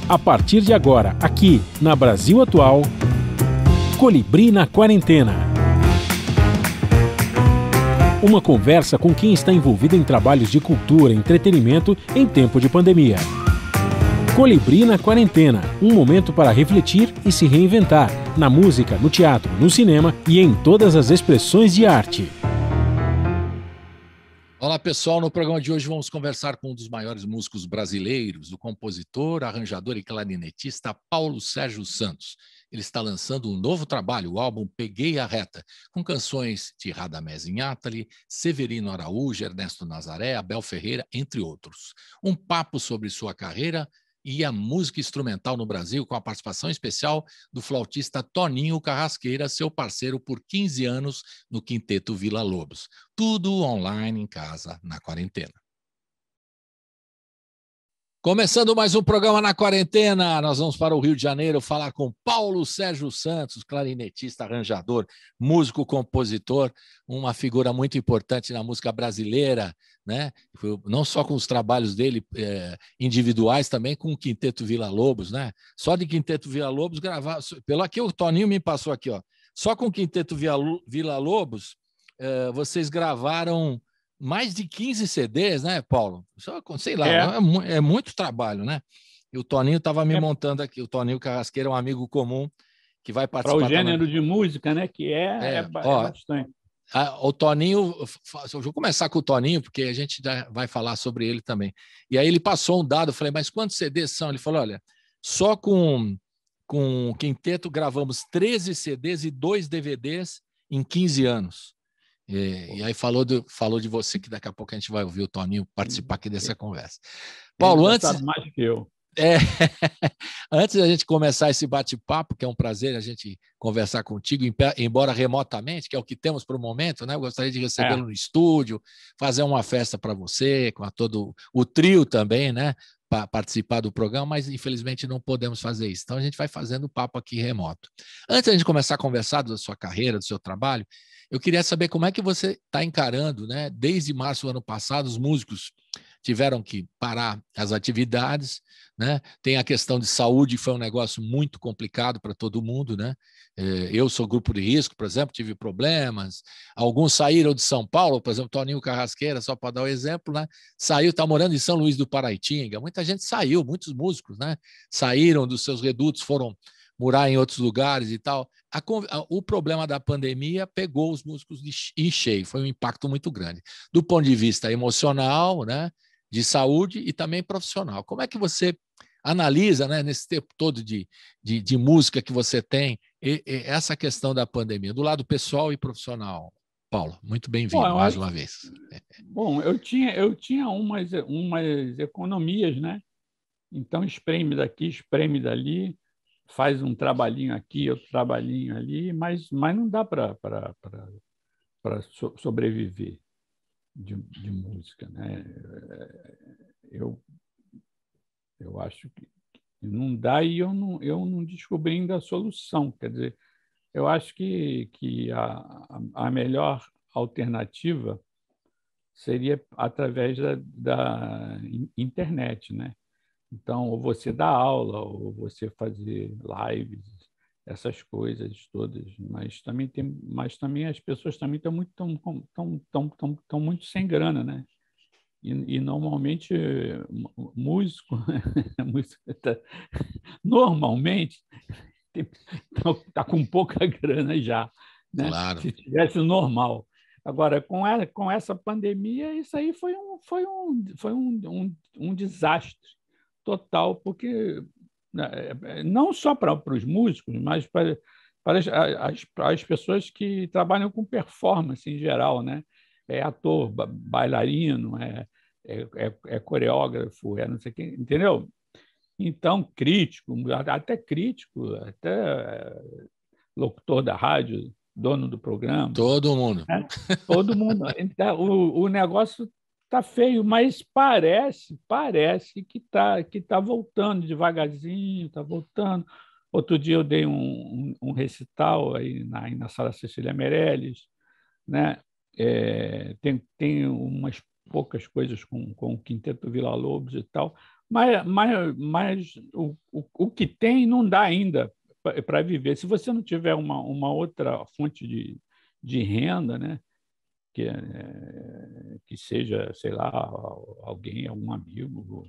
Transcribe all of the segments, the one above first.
A partir de agora, aqui na Brasil Atual, Colibri na Quarentena. Uma conversa com quem está envolvido em trabalhos de cultura e entretenimento em tempo de pandemia. Colibri na Quarentena, um momento para refletir e se reinventar, na música, no teatro, no cinema e em todas as expressões de arte. Olá, pessoal. No programa de hoje vamos conversar com um dos maiores músicos brasileiros, o compositor, arranjador e clarinetista Paulo Sérgio Santos. Ele está lançando um novo trabalho, o álbum Peguei a Reta, com canções de Radamés Inátali, Severino Araújo, Ernesto Nazaré, Abel Ferreira, entre outros. Um papo sobre sua carreira e a música instrumental no Brasil, com a participação especial do flautista Toninho Carrasqueira, seu parceiro por 15 anos no Quinteto Villa Lobos. Tudo online em casa, na quarentena. Começando mais um programa na quarentena, nós vamos para o Rio de Janeiro falar com Paulo Sérgio Santos, clarinetista, arranjador, músico, compositor, uma figura muito importante na música brasileira, né? Não só com os trabalhos dele individuais, também com o Quinteto Villa Lobos, né? Só de Quinteto Villa Lobos gravar, pelo aqui o Toninho me passou aqui, ó. Só com o Quinteto Villa Lobos vocês gravaram mais de 15 CDs, né, Paulo? Sei lá, é muito trabalho, né? E o Toninho estava me montando aqui, o Toninho Carrasqueira é um amigo comum que vai participar. Para o gênero de música, né? Que é bastante. O Toninho, eu vou começar com o Toninho, porque a gente já vai falar sobre ele também. E aí ele passou um dado, eu falei, mas quantos CDs são? Ele falou, olha, só com o Quinteto gravamos 13 CDs e 2 DVDs em 15 anos. E aí falou de você, que daqui a pouco a gente vai ouvir o Toninho participar aqui dessa conversa. Paulo, antes... sabe mais que eu. Antes da gente começar esse bate-papo, que é um prazer a gente conversar contigo, embora remotamente, que é o que temos para o momento, né? Eu gostaria de recebê-lo no estúdio, fazer uma festa para você, com todo o trio também, né? Para participar do programa, mas infelizmente não podemos fazer isso. Então a gente vai fazendo o papo aqui remoto. Antes da gente começar a conversar da sua carreira, do seu trabalho, eu queria saber como é que você está encarando, né? Desde março do ano passado, os músicos tiveram que parar as atividades, né? Tem a questão de saúde, foi um negócio muito complicado para todo mundo, né? Eu sou grupo de risco, por exemplo, tive problemas. Alguns saíram de São Paulo, por exemplo, Toninho Carrasqueira, só para dar um exemplo, né? Saiu, está morando em São Luís do Paraitinga. Muita gente saiu, muitos músicos, né? Saíram dos seus redutos, foram morar em outros lugares e tal. O problema da pandemia pegou os músicos em cheio, foi um impacto muito grande. Do ponto de vista emocional, né, de saúde e também profissional. Como é que você analisa, né, nesse tempo todo de música que você tem, essa questão da pandemia, do lado pessoal e profissional? Paulo, muito bem-vindo mais uma vez. Bom, eu tinha umas economias, né? Então, espreme daqui, espreme dali, faz um trabalhinho aqui, outro trabalhinho ali, mas não dá para sobreviver de música, né? Eu acho que não dá e eu não descobri ainda a solução. Quer dizer, eu acho que a melhor alternativa seria através da internet, né? Então, ou você dá aula, ou você fazer lives, essas coisas todas. Mas também as pessoas também estão muito sem grana, né? E normalmente músico, normalmente está com pouca grana já, né? Claro. Se tivesse normal. Agora, com essa pandemia, isso aí foi um desastre total, porque não só para os músicos, mas para as pessoas que trabalham com performance em geral, né? É ator, bailarino, é coreógrafo, não sei quem, entendeu? Então, crítico, até locutor da rádio, dono do programa. Todo mundo. Né? Todo mundo. Então, o negócio está feio, mas parece que tá voltando devagarzinho, está voltando. Outro dia eu dei um recital aí na Sala Cecília Meirelles, né? Tem umas poucas coisas com o Quinteto Villa Lobos e tal, Mas o que tem não dá ainda para viver. Se você não tiver uma outra fonte de renda, né? Que seja, sei lá, alguém, algum amigo,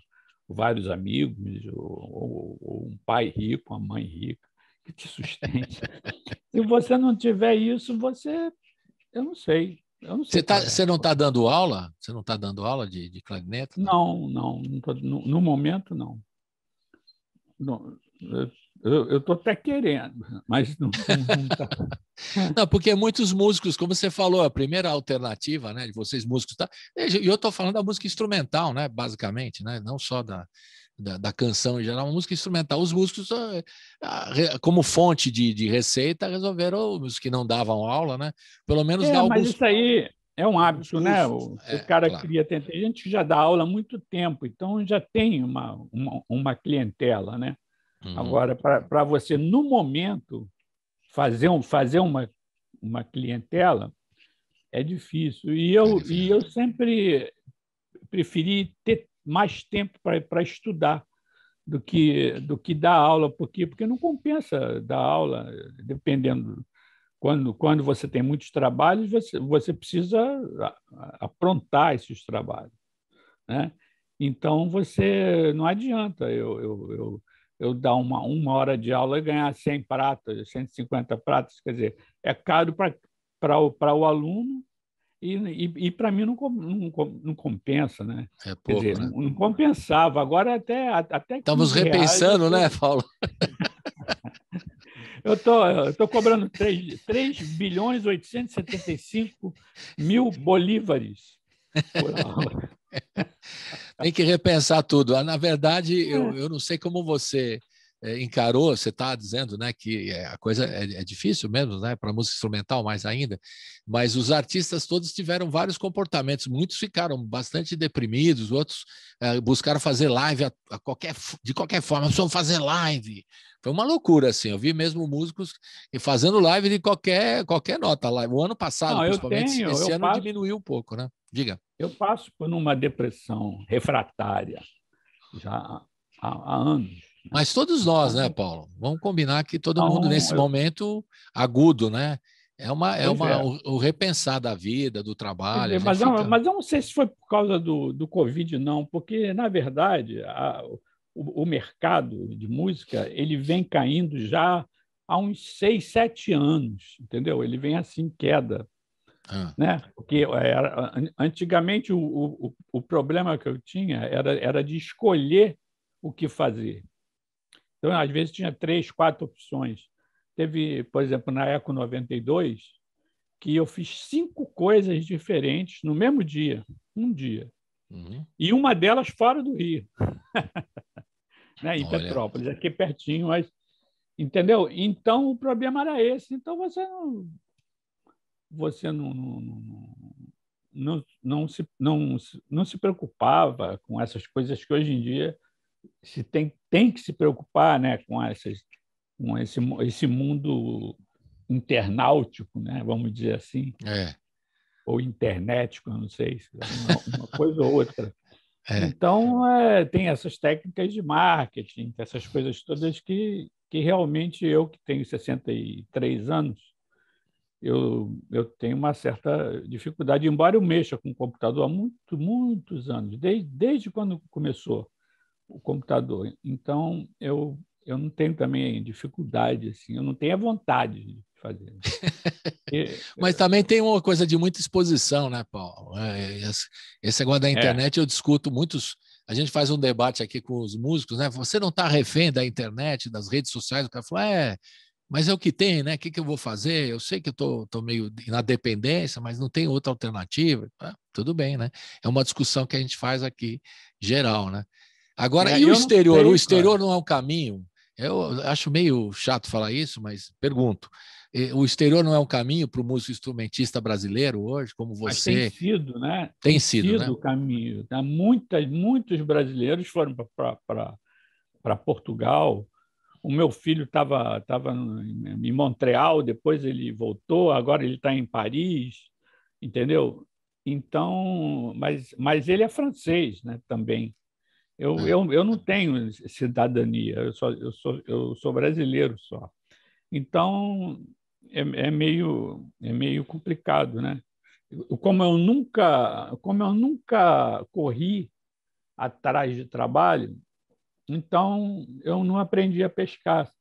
vários amigos, ou um pai rico, uma mãe rica, que te sustente. Se você não tiver isso, eu não sei. Eu não sei qual é. Você não está dando aula? Você não está dando aula de clarinete? Não tô, no momento, não. Não, eu estou até querendo, mas não está. Não, porque muitos músicos, como você falou, a primeira alternativa, né, de vocês músicos, tá? E eu estou falando da música instrumental, né, basicamente, né, não só da canção em geral, uma música instrumental. Os músicos, como fonte de receita, resolveram, os que não davam aula, né, pelo menos dar Mas alguns. isso aí é um hábito, né? O cara claro. cria. Tem gente que já dá aula há muito tempo, então já tem uma clientela, né? Uhum. Agora, para você, no momento, fazer uma clientela é difícil. E eu sempre preferi ter mais tempo para estudar do que dar aula, porque não compensa dar aula, dependendo. Quando você tem muitos trabalhos, você precisa aprontar esses trabalhos, né? Então, não adianta eu dar uma hora de aula e ganhar 100 pratas, 150 pratas, quer dizer, é caro para o aluno e para mim não compensa, né? É Quer pouco, dizer, né? não compensava. Agora até Estamos R$ 15 repensando, né, Paulo? Eu tô cobrando 3 bilhões 875 mil bolívares por aula. Tem que repensar tudo. Na verdade, eu não sei como você encarou, você está dizendo, né, que a coisa é difícil mesmo, né, para música instrumental mais ainda, mas os artistas todos tiveram vários comportamentos, muitos ficaram bastante deprimidos, outros buscaram fazer live de qualquer forma, precisam fazer live. Foi uma loucura, assim, eu vi mesmo músicos fazendo live de qualquer nota. O ano passado, Não, principalmente, esse eu ano passo, diminuiu um pouco, né? Diga. eu passo por uma depressão refratária já há anos. Mas todos nós, né, Paulo? Vamos combinar que todo mundo, Então, nesse momento agudo, né? Pois é. O repensar da vida, do Pois trabalho, a é, gente fica. mas eu não sei se foi por causa do Covid, não, porque, na verdade, o mercado de música ele vem caindo já há uns 6, 7 anos, entendeu? Ele vem assim, em queda. Né? Porque antigamente o problema que eu tinha era de escolher o que fazer. Então, às vezes, tinha 3, 4 opções. Teve, por exemplo, na Eco 92, que eu fiz 5 coisas diferentes no mesmo dia, um dia. Uhum. E uma delas fora do Rio, né? Em Olha. Petrópolis, aqui pertinho, mas entendeu? Então o problema era esse. Então você não se preocupava com essas coisas que hoje em dia se tem que se preocupar, né? Com esse mundo internautico, né? Vamos dizer assim. Ou internético, eu não sei, uma coisa ou outra. Então, tem essas técnicas de marketing, essas coisas todas que realmente eu, que tenho 63 anos, eu tenho uma certa dificuldade, embora eu mexa com o computador há muitos anos, desde quando começou o computador. Então, eu não tenho também dificuldade, assim, eu não tenho a vontade de fazer. Mas também tem uma coisa de muita exposição, né, Paulo? Esse negócio da internet eu discuto muitos. A gente faz um debate aqui com os músicos, né? Você não está refém da internet, das redes sociais? O cara fala, mas é o que tem, né? O que eu vou fazer? Eu sei que eu estou meio na dependência, mas não tem outra alternativa. Tudo bem, né? É uma discussão que a gente faz aqui, geral, né? Agora, e o exterior? O exterior não é um caminho? Eu acho meio chato falar isso, mas pergunto. O exterior não é um caminho para o músico instrumentista brasileiro hoje, como você? Mas tem sido, né? Tem sido, né? O caminho. Muitos brasileiros foram para Portugal. O meu filho estava em Montreal, depois ele voltou, agora ele está em Paris, entendeu? Então, mas ele é francês, né? Também. Eu não tenho cidadania, eu sou brasileiro só. Então, é meio complicado, né? Como eu nunca corri atrás de trabalho, então eu não aprendi a pescar,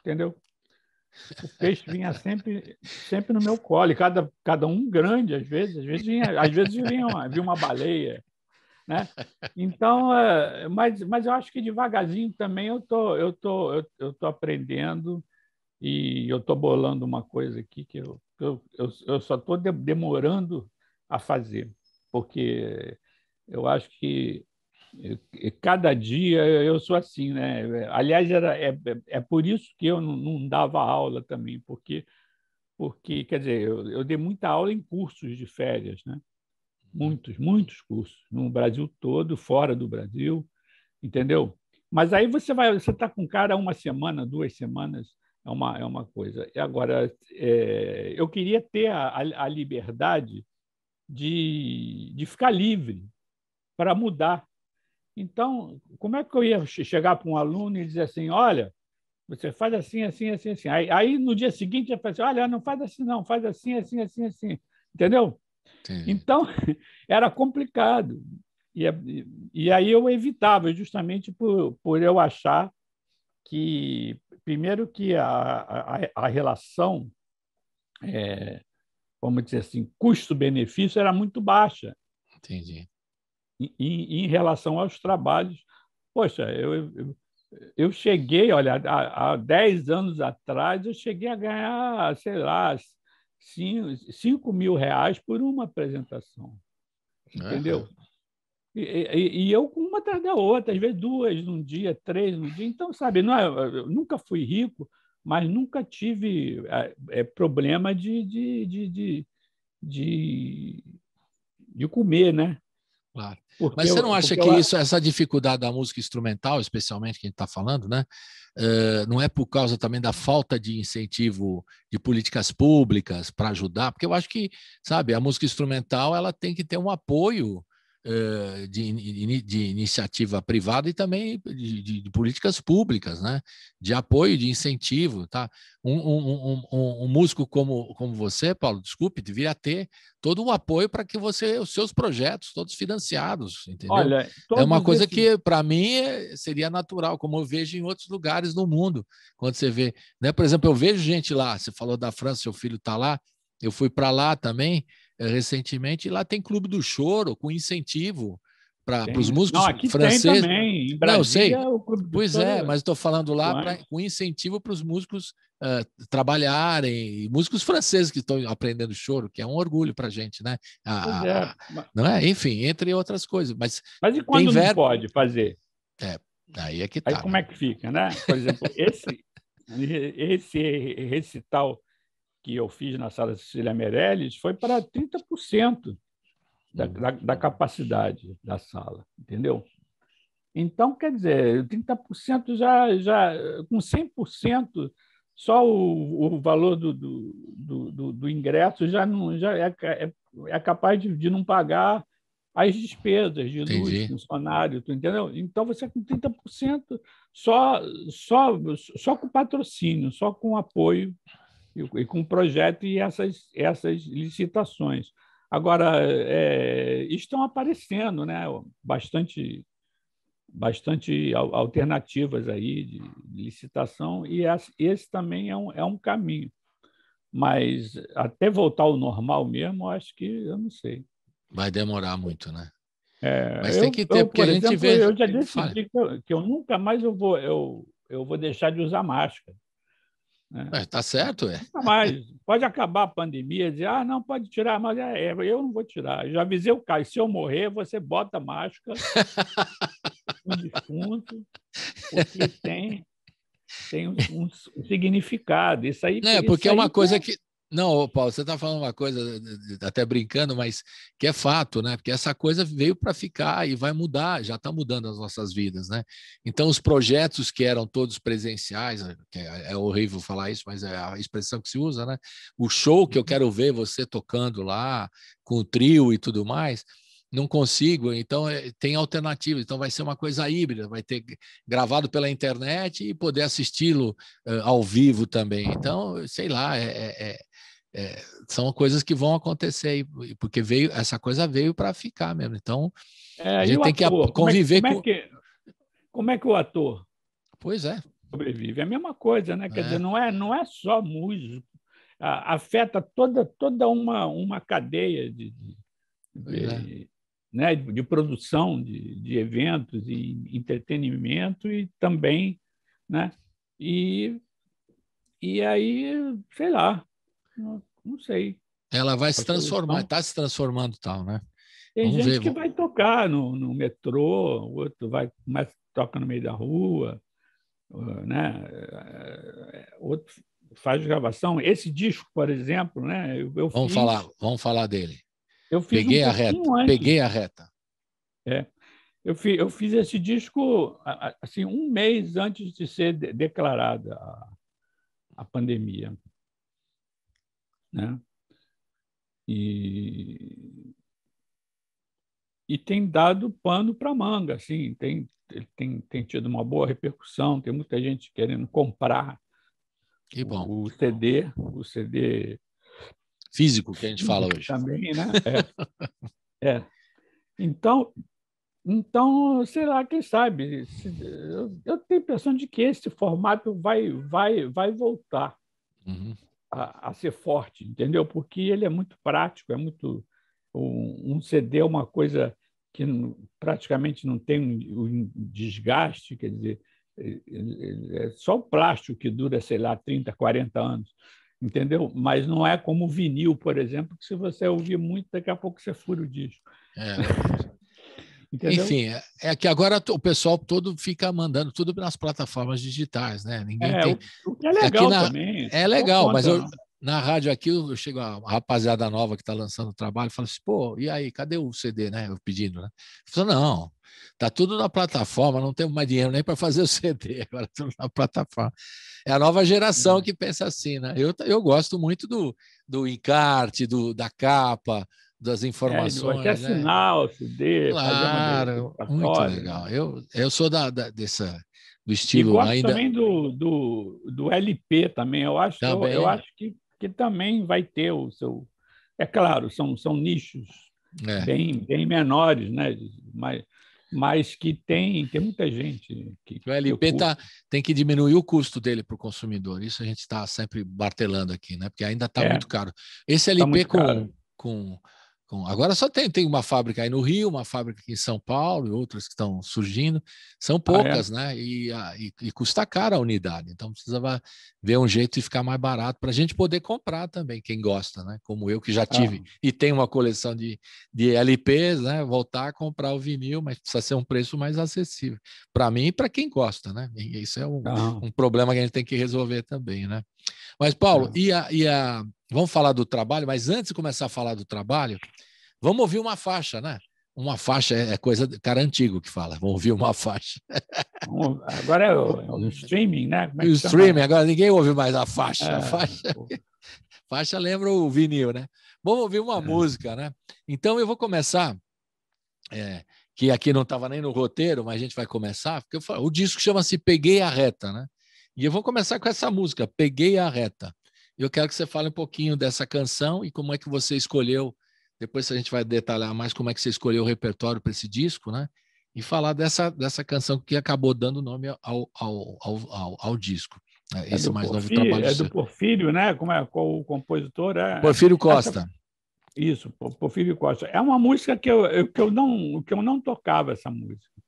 entendeu? O peixe vinha sempre no meu colo, e cada um grande, às vezes vinha uma baleia, né? Então, mas eu acho que devagarzinho também eu tô aprendendo e eu estou bolando uma coisa aqui que eu só estou demorando a fazer, porque eu acho que cada dia eu sou assim, né? Aliás, é por isso que eu não dava aula também, porque quer dizer, eu dei muita aula em cursos de férias, né? Muitos cursos, no Brasil todo, fora do Brasil, entendeu? Mas aí você está com o cara uma semana, 2 semanas, é uma coisa. E agora, eu queria ter a liberdade de ficar livre para mudar. Então, como é que eu ia chegar para um aluno e dizer assim, olha, você faz assim, assim, assim, assim. Aí no dia seguinte, eu falei assim, olha, não faz assim, não, faz assim, assim, assim, assim. Entendeu? Entendi. Então, era complicado. E, e aí eu evitava, justamente por eu achar que, primeiro, que a relação, vamos dizer assim, custo-benefício era muito baixa Entendi. em relação aos trabalhos. Poxa, eu cheguei, olha, há 10 anos atrás, eu cheguei a ganhar, sei lá, 5.000 reais por uma apresentação, Aham. entendeu? E eu com uma atrás da outra, às vezes 2 num dia, 3 num dia. Então, sabe, não eu nunca fui rico, mas nunca tive problema de, de comer, né? Claro. Porque Mas você não eu, acha porque que eu, essa dificuldade da música instrumental, especialmente que a gente está falando, né, não é por causa também da falta de incentivo de políticas públicas para ajudar? Porque eu acho que, sabe, a música instrumental ela tem que ter um apoio de iniciativa privada e também de políticas públicas, né? De apoio, de incentivo, tá? Um músico como você, Paulo, desculpe, deveria ter todo o apoio para que os seus projetos todos financiados, entendeu? olha, É uma todos coisa esses. que para mim seria natural, como eu vejo em outros lugares no mundo, quando você vê, né? Por exemplo, eu vejo gente lá. Você falou da França, seu filho está lá. Eu fui para lá também recentemente, e lá tem Clube do Choro com incentivo para os Não, músicos aqui tem franceses. também. Em Não, eu sei. Brasília, o Clube do Pois é, Choro mas estou falando lá atuante. com incentivo para os músicos trabalharem, e músicos franceses que estão aprendendo choro, que é um orgulho para a gente, né? Pois é. Não é? Enfim, entre outras coisas. Mas Mas e tem quando não verba. pode fazer? É, aí é que Aí tá, como né? é que fica, né? Por exemplo, esse recital que eu fiz na Sala Cecília Meirelles foi para 30% da capacidade da sala, entendeu? Então, quer dizer, 30% com 100%, só o valor do ingresso já, não, já é capaz de não pagar as despesas de luz, Entendi. funcionário, tu entendeu? Então, você com 30% só, só, só com patrocínio, só com apoio e com projeto e essas licitações. Agora, estão aparecendo, né? Bastante alternativas aí de licitação, e esse também é um caminho. Mas até voltar ao normal mesmo, eu acho que eu não sei. Vai demorar muito, né? Mas tem que ter, Eu, porque a por gente exemplo, vê. eu já Fala. decidi que eu nunca mais eu vou deixar de usar máscara, né? Tá certo, é. Nunca mais. Pode acabar a pandemia, dizer, não, pode tirar, mas eu não vou tirar. Eu já avisei o Caio, se eu morrer, você bota máscara no defunto, porque tem um significado. Isso aí, É, porque é uma coisa que. Não, Paulo, você está falando uma coisa, até brincando, mas que é fato, né? Porque essa coisa veio para ficar e vai mudar, já está mudando as nossas vidas, né? Então, os projetos que eram todos presenciais, que é horrível falar isso, mas é a expressão que se usa, né? O show que eu quero ver você tocando lá, com o trio e tudo mais, não consigo, então tem alternativa, então vai ser uma coisa híbrida, vai ter gravado pela internet e poder assisti-lo ao vivo também. Então, sei lá, são coisas que vão acontecer aí, porque essa coisa veio para ficar mesmo. Então, a E gente o tem que ator? conviver com. Como é que o ator Pois é. sobrevive? É a mesma coisa, né? Quer dizer, não é só músico, afeta toda uma cadeia né, de produção de eventos e entretenimento e também, né? E aí, sei lá, não sei. Ela vai se A transformar, solução. está se transformando tal, né? Tem Vamos ver. gente que vai tocar no metrô, o outro toca no meio da rua, né? Outro faz gravação. Esse disco, por exemplo, né? Vamos falar dele. Eu fiz um pouquinho antes. Peguei a reta. Eu fiz esse disco assim 1 mês antes de ser declarada a pandemia, né? E, e tem dado pano para manga, assim, tem tido uma boa repercussão, tem muita gente querendo comprar Que bom. o CD Físico que a gente fala hoje. também, né? Então, sei lá, quem sabe? Eu tenho a impressão de que esse formato vai voltar a ser forte, entendeu? Porque ele é muito prático, é muito um CD é uma coisa que praticamente não tem um desgaste, quer dizer, é só o plástico que dura, sei lá, 30, 40 anos, entendeu? Mas não é como o vinil, por exemplo, que se você ouvir muito, daqui a pouco você fura o disco. Entendeu? Enfim, é que agora o pessoal todo fica mandando tudo nas plataformas digitais, né? Ninguém tem. O que é legal também. É legal, mas na rádio aqui eu chego a rapaziada nova que está lançando o trabalho e fala assim, pô, e aí, cadê o CD, né? Eu pedindo, né? Eu falo, não, tá tudo na plataforma, não temos mais dinheiro nem para fazer o CD, agora tudo na plataforma. É a nova geração que pensa assim, né? Eu gosto muito do encarte, da capa, das informações. Você assinar o CD, claro, fazer muito legal. Eu sou do estilo e gosto ainda. Também do LP também. Eu acho que também vai ter o seu. É claro, são nichos bem menores, né? Mas que tem muita gente que o LP tem que diminuir o custo dele para o consumidor. Isso a gente está sempre martelando aqui, né? Porque ainda está muito caro. Esse LP agora só tem uma fábrica aí no Rio, uma fábrica aqui em São Paulo e outras que estão surgindo. São poucas, né? E custa caro a unidade. Então precisa ver um jeito de ficar mais barato para a gente poder comprar também, quem gosta, né? Como eu que já tive e tenho uma coleção de LPs, né? Voltar a comprar o vinil, mas precisa ser um preço mais acessível para mim e para quem gosta, né? E isso é um problema que a gente tem que resolver também, né? Mas, Paulo, vamos falar do trabalho, mas antes de começar a falar do trabalho, vamos ouvir uma faixa, né? Uma faixa é coisa de cara antigo que fala, vamos ouvir uma faixa. Agora é o streaming, né? O streaming, agora ninguém ouve mais a faixa. Faixa lembra o vinil, né? Vamos ouvir uma música, né? Então eu vou começar, que aqui não estava nem no roteiro, mas a gente vai começar, porque o disco chama-se Peguei a Reta, né? E eu vou começar com essa música, Peguei a Reta. Eu quero que você fale um pouquinho dessa canção e como é que você escolheu. Depois a gente vai detalhar mais como é que você escolheu o repertório para esse disco, né? E falar dessa canção que acabou dando nome ao disco. Esse mais novo trabalho. É do Porfírio, né? Qual o compositor? Porfírio Costa. Isso, Porfírio Costa. É uma música que eu não tocava essa música,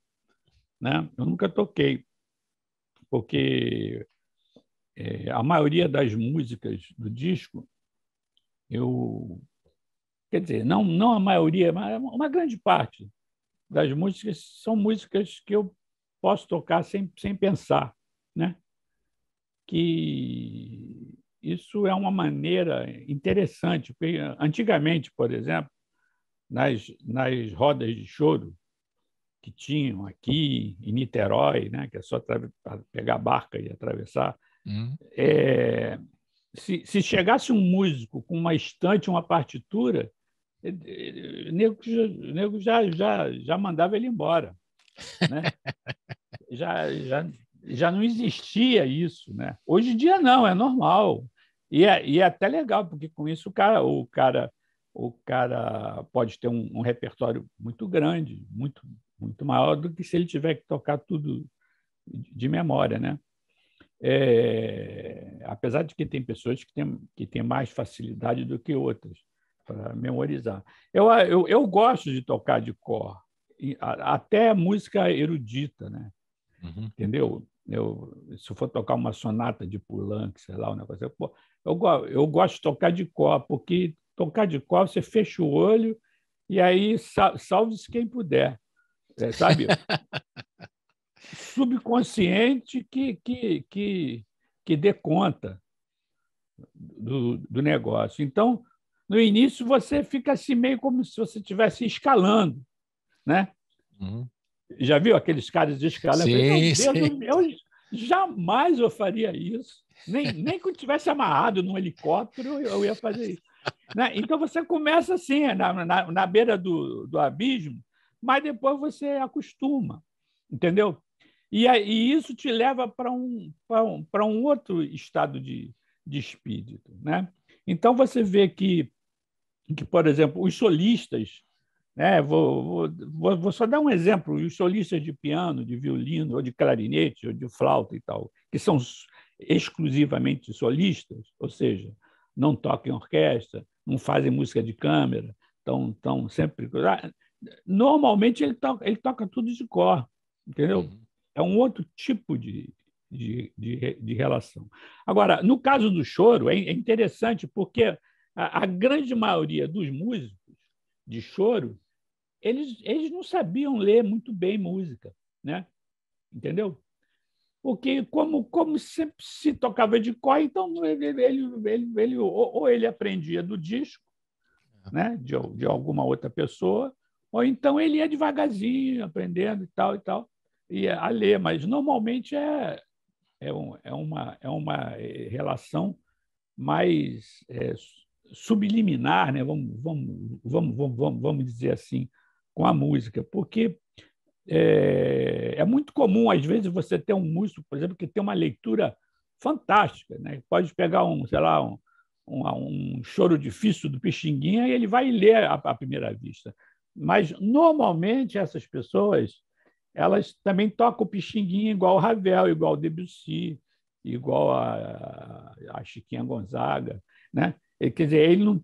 né? Eu nunca toquei, porque a maioria das músicas do disco quer dizer, não a maioria, mas uma grande parte das músicas são músicas que eu posso tocar sem pensar, né? Que isso é uma maneira interessante, porque antigamente, por exemplo, nas rodas de choro que tinham aqui em Niterói, né, que é só pegar a barca e atravessar, se chegasse um músico com uma estante, uma partitura, O nego já mandava ele embora, né? Já não existia isso, né? Hoje em dia não, é normal. E é até legal, porque com isso o cara pode ter um repertório muito grande, muito maior do que se ele tiver que tocar tudo de memória, né? Apesar de que tem pessoas que têm mais facilidade do que outras para memorizar. Eu gosto de tocar de cor, até música erudita, né? Uhum. Entendeu? Se eu for tocar uma sonata de Poulenc, sei lá, um negócio, eu gosto de tocar de cor, porque tocar de cor você fecha o olho e aí salve-se quem puder, sabe? Subconsciente que dê conta do negócio. Então, no início, você fica assim meio como se você estivesse escalando, né? Uhum. Já viu aqueles caras escalando? Eu falei, Sim, meu Deus, sim. eu jamais eu faria isso. Nem que eu estivesse amarrado num helicóptero, eu ia fazer isso. Né? Então, você começa assim, na beira do abismo, mas depois você acostuma, entendeu? E isso te leva para um outro estado de espírito, né? Então, você vê que, por exemplo, os solistas, né? Vou só dar um exemplo: os solistas de piano, de violino, ou de clarinete, ou de flauta e tal, que são exclusivamente solistas, ou seja, não tocam em orquestra, não fazem música de câmara, estão sempre. Normalmente ele toca tudo de cor, entendeu? Uhum. É um outro tipo de relação. Agora, no caso do choro, é interessante porque a grande maioria dos músicos de choro, eles não sabiam ler muito bem música, né? Entendeu? Porque como sempre se tocava de cor, então ele ou ele aprendia do disco, né? de alguma outra pessoa, ou então ele ia devagarzinho, aprendendo e tal, ia a ler, mas normalmente é uma relação mais subliminar, né? Vamos dizer assim, com a música, porque é muito comum, às vezes, você ter um músico, por exemplo, que tem uma leitura fantástica, né? Pode pegar sei lá, um choro difícil do Pixinguinha e ele vai ler à primeira vista. Mas, normalmente, essas pessoas elas também tocam Pixinguinha igual o Ravel, igual o Debussy, igual a Chiquinha Gonzaga, né? Quer dizer, ele não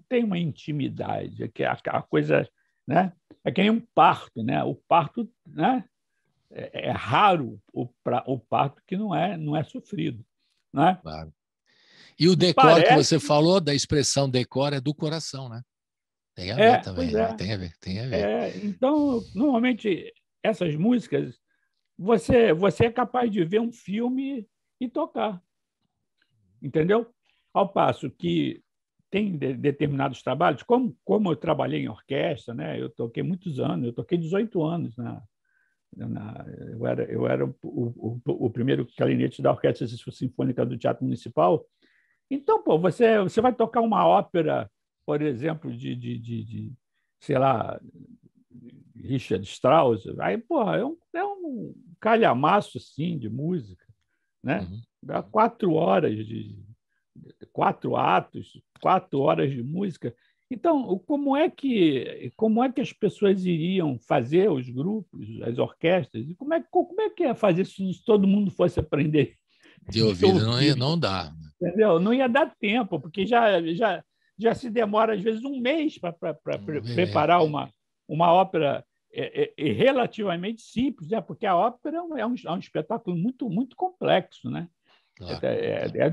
tem uma intimidade, é que a coisa, né? É que nem um parto, né? O parto, né? É raro o parto que não é sofrido, né? Claro. E o E decor que você falou, da expressão decor, é do coração, né? Tem a ver pois também, né? é. Tem a ver, tem a ver. Então, normalmente essas músicas você é capaz de ver um filme e tocar, entendeu? Ao passo que tem determinados trabalhos, como eu trabalhei em orquestra, né? Eu toquei muitos anos, eu toquei 18 anos eu era o primeiro clarinete da Orquestra Sinfônica do Teatro Municipal. Então, pô, você vai tocar uma ópera, por exemplo, sei lá, Richard Strauss, aí, porra, é um calhamaço assim, de música, né? Uhum. Dá 4 horas quatro atos, 4 horas de música. Então, como é que as pessoas iriam fazer os grupos, as orquestras? E como é que ia fazer se todo mundo fosse aprender De de ouvido ouvido? não dá. Entendeu? Não ia dar tempo, porque já se demora, às vezes, um mês para preparar uma ópera relativamente simples, né? Porque a ópera é um espetáculo muito, muito complexo, né? Claro.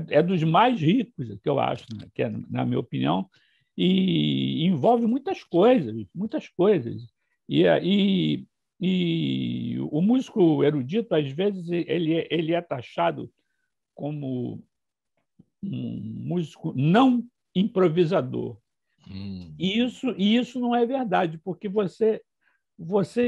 É dos mais ricos, que eu acho, né? Que é, na minha opinião, e envolve muitas coisas, muitas coisas. E o músico erudito, às vezes, ele é taxado como um músico não improvisador. E isso não é verdade, porque você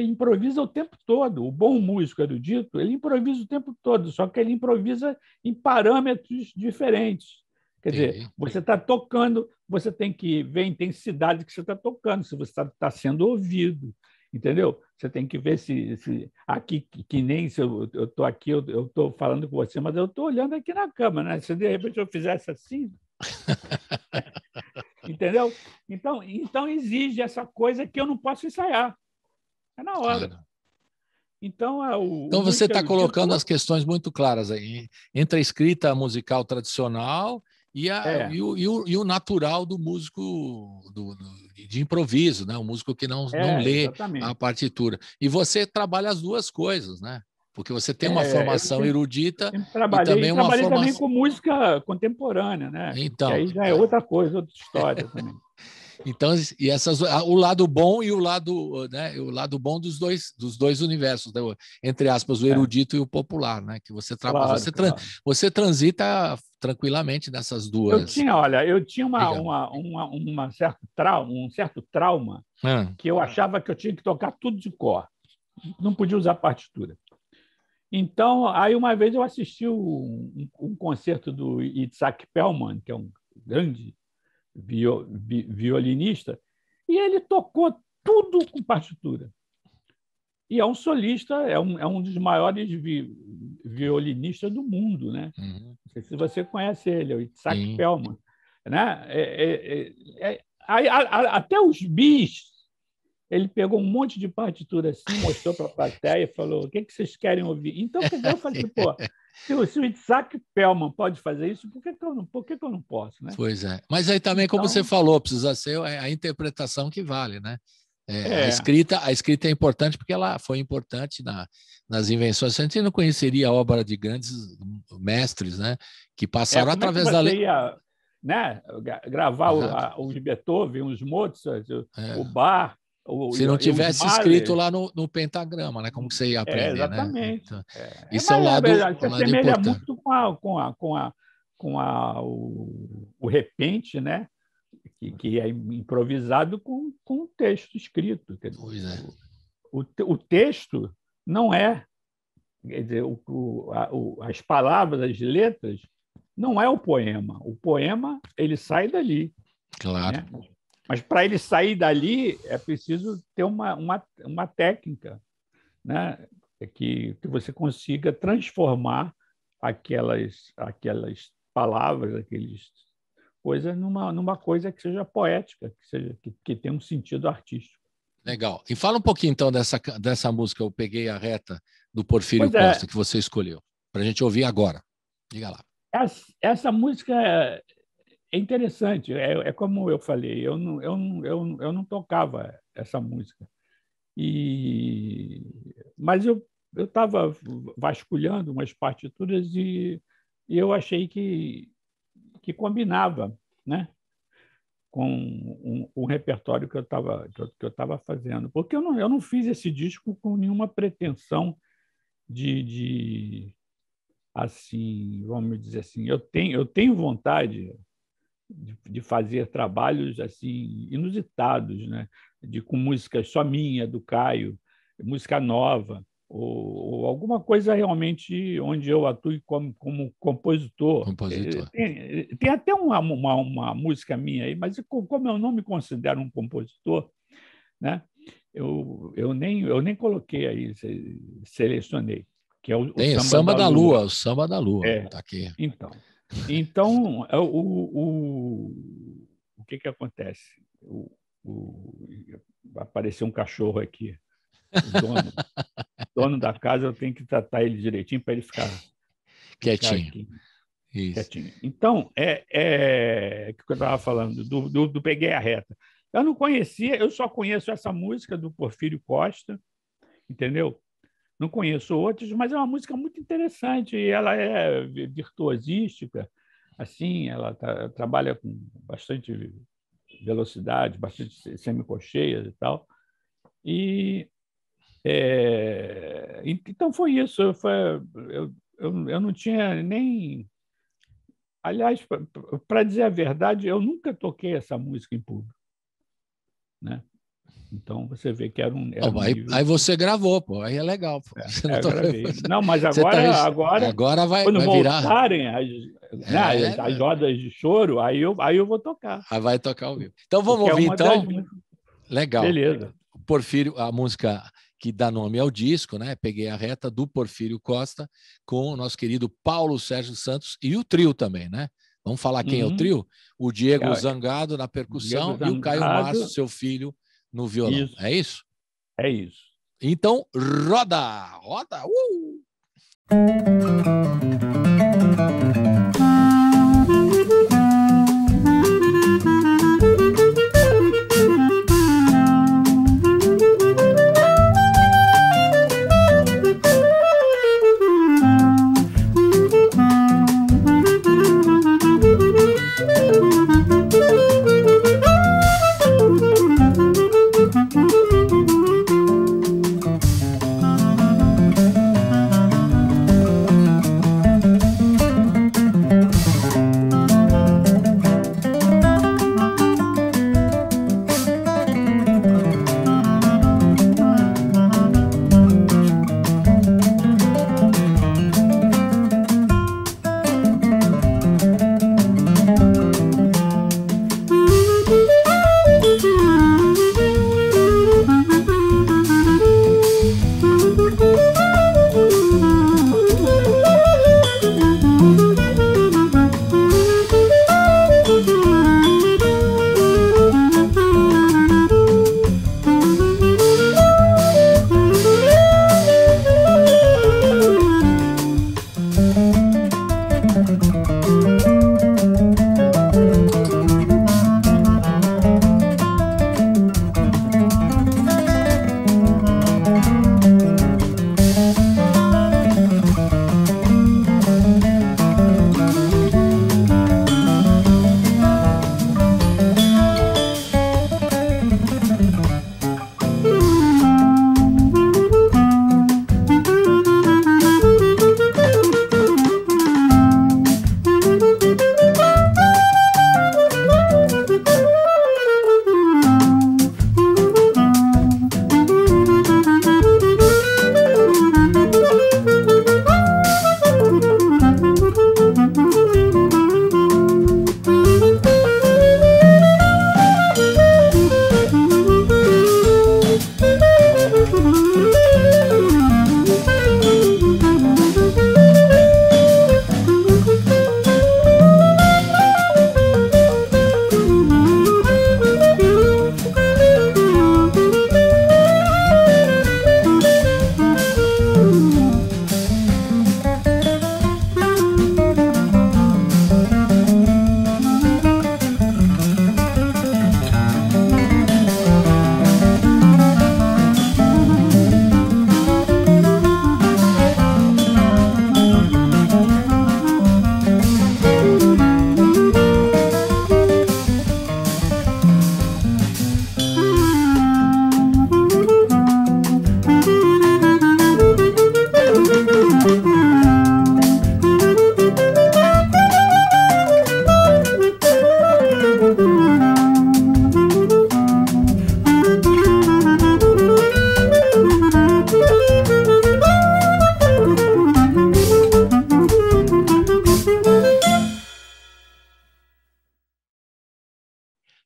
improvisa o tempo todo. O bom músico erudito, ele improvisa o tempo todo, só que ele improvisa em parâmetros diferentes. Quer dizer, você está tocando, você tem que ver a intensidade que você está tocando, se você está sendo ouvido, entendeu? Você tem que ver se aqui, que nem se eu estou aqui, eu estou falando com você, mas eu estou olhando aqui na câmera, né? Se de repente eu fizesse assim, entendeu? Então exige essa coisa que eu não posso ensaiar. É na hora. Claro. Então, Então você está colocando as questões muito claras aí, entre a escrita musical tradicional e o natural do músico de improviso, né? O músico que não lê exatamente. a partitura. E você trabalha as duas coisas, né? Porque você tem uma formação erudita e também uma trabalhei formação... também com música contemporânea, né? Então, que aí já é outra coisa, outra história também. Então, o lado bom e o lado, né, o lado bom dos dois universos, né? Entre aspas, o erudito e o popular, né? Que você trabalha, você transita tranquilamente nessas duas. Eu tinha um certo trauma que eu achava que eu tinha que tocar tudo de cor, não podia usar partitura. Então, aí uma vez eu assisti um concerto do Itzhak Perlman, que é um grande violinista, e ele tocou tudo com partitura. E é um solista, é um dos maiores violinistas do mundo, né? Uhum. Não sei se você conhece ele, é o Itzhak Perlman, né? Até os bis, ele pegou um monte de partitura assim, mostrou para a plateia e falou: o que vocês querem ouvir? Então, eu falei, pô, se o Itzhak Perlman pode fazer isso, por que eu não posso, né? Pois é. Mas aí também, como você falou, precisa ser a interpretação que vale, né? A escrita é importante porque ela foi importante nas invenções. A gente não conheceria a obra de grandes mestres, né? Que passaram através da lei. Né? Gravar os Beethoven, os Mozart, o Bach. Se não tivesse escrito lá no pentagrama, né? Como que você ia aprender, exatamente. né? Então, isso é o lado importante. Muito com o repente, né? Que é improvisado com o texto escrito. Quer dizer, pois é. O texto não é, quer dizer, as palavras, as letras, não é o poema. O poema ele sai dali. Claro. Né? Mas para ele sair dali é preciso ter uma técnica, né? Que você consiga transformar aquelas palavras, aqueles coisas numa coisa que seja poética, que tenha um sentido artístico. Legal. E fala um pouquinho, então, dessa música, Eu Peguei a Reta, do Porfírio Costa, que você escolheu, para a gente ouvir agora. Diga lá. Essa música é interessante. É como eu falei, eu não tocava essa música. Mas eu estava vasculhando umas partituras e eu achei que combinava, né? Com o repertório que eu estava fazendo. Porque eu não fiz esse disco com nenhuma pretensão assim, vamos dizer assim, eu tenho vontade de fazer trabalhos assim inusitados, né? Com músicas só minha, do Caio, música nova, ou alguma coisa realmente onde eu atue como compositor. Tem até uma música minha aí, mas como eu não me considero um compositor, né? Eu nem coloquei aí, selecionei, que é o Samba da Lua. O Samba da Lua, tá aqui. Então o que acontece? Apareceu um cachorro aqui, o dono da casa, eu tenho que tratar ele direitinho para ele ficar quietinho. Quietinho. Então, o que eu estava falando, do Peguei a Reta. Eu não conhecia, eu só conheço essa música do Porfírio Costa, entendeu? Não conheço outros, mas é uma música muito interessante e ela é virtuosística, assim, ela trabalha com bastante velocidade, bastante semicolcheias e tal. Então foi isso. Eu não tinha nem... Aliás, para dizer a verdade, eu nunca toquei essa música em público, né? Então você vê que era um aí você gravou, pô, aí é legal. Pô. Gravei. Não, mas agora vai quando virar. Voltarem as rodas de choro, aí eu vou tocar. Aí vai tocar ao vivo. Então vamos ouvir, então. Legal. Beleza. Porfírio, a música que dá nome ao disco, né? Peguei a Reta, do Porfírio Costa, com o nosso querido Paulo Sérgio Santos e o trio também, né? Vamos falar quem é o trio? O Diego Zangado na percussão e o Caio Márcio, seu filho, no violão. Isso. É isso? É isso. Então, roda! Roda!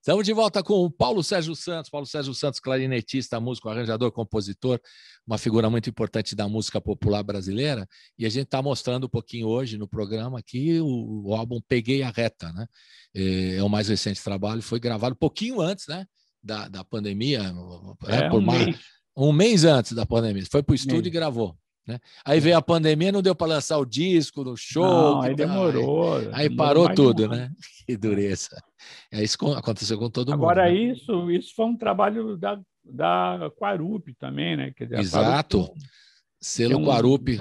Estamos de volta com o Paulo Sérgio Santos, clarinetista, músico, arranjador, compositor, uma figura muito importante da música popular brasileira, e a gente está mostrando um pouquinho hoje no programa aqui o álbum Peguei a Reta, né? É o mais recente trabalho, foi gravado um pouquinho antes, né, da pandemia, um mês antes da pandemia, foi para o estúdio e gravou. Né? Aí veio a pandemia, não deu para lançar o disco no show. Não, aí demorou. Aí parou tudo, né? Que dureza. Isso aconteceu com todo mundo. Agora, né? isso foi um trabalho da Quarup também, né? Quer dizer, exato. Selo Quarup.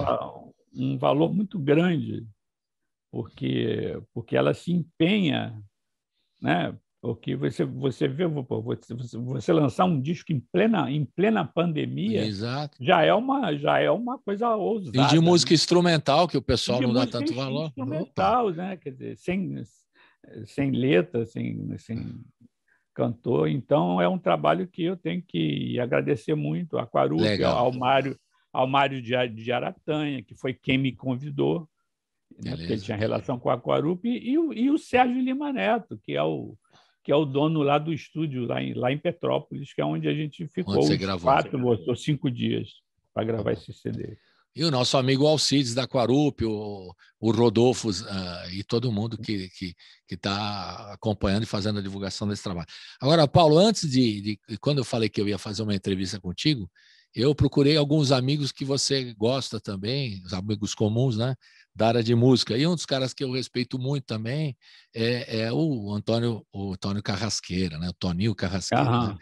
Um valor muito grande, porque ela se empenha, né? Porque você vê, você lançar um disco em plena pandemia, exato. já é uma coisa ousada. E de música instrumental, que o pessoal não dá tanto valor. Instrumental, né? Quer dizer, sem letra, sem cantor. Então, é um trabalho que eu tenho que agradecer muito a Aquarup, ao Mário de Aratanha, que foi quem me convidou, né, porque ele tinha relação com a Aquarup, e o Sérgio Lima Neto, que é o dono lá do estúdio, lá em Petrópolis, que é onde a gente ficou você os gravou. 4 ou 5 dias para gravar esse CD. E o nosso amigo Alcides da Aquarup, o Rodolfo e todo mundo que está acompanhando e fazendo a divulgação desse trabalho. Agora, Paulo, antes quando eu falei que eu ia fazer uma entrevista contigo, eu procurei alguns amigos que você gosta também, os amigos comuns, né, da área de música. E um dos caras que eu respeito muito também é o Antônio Carrasqueira, né, o Toninho Carrasqueira. Né?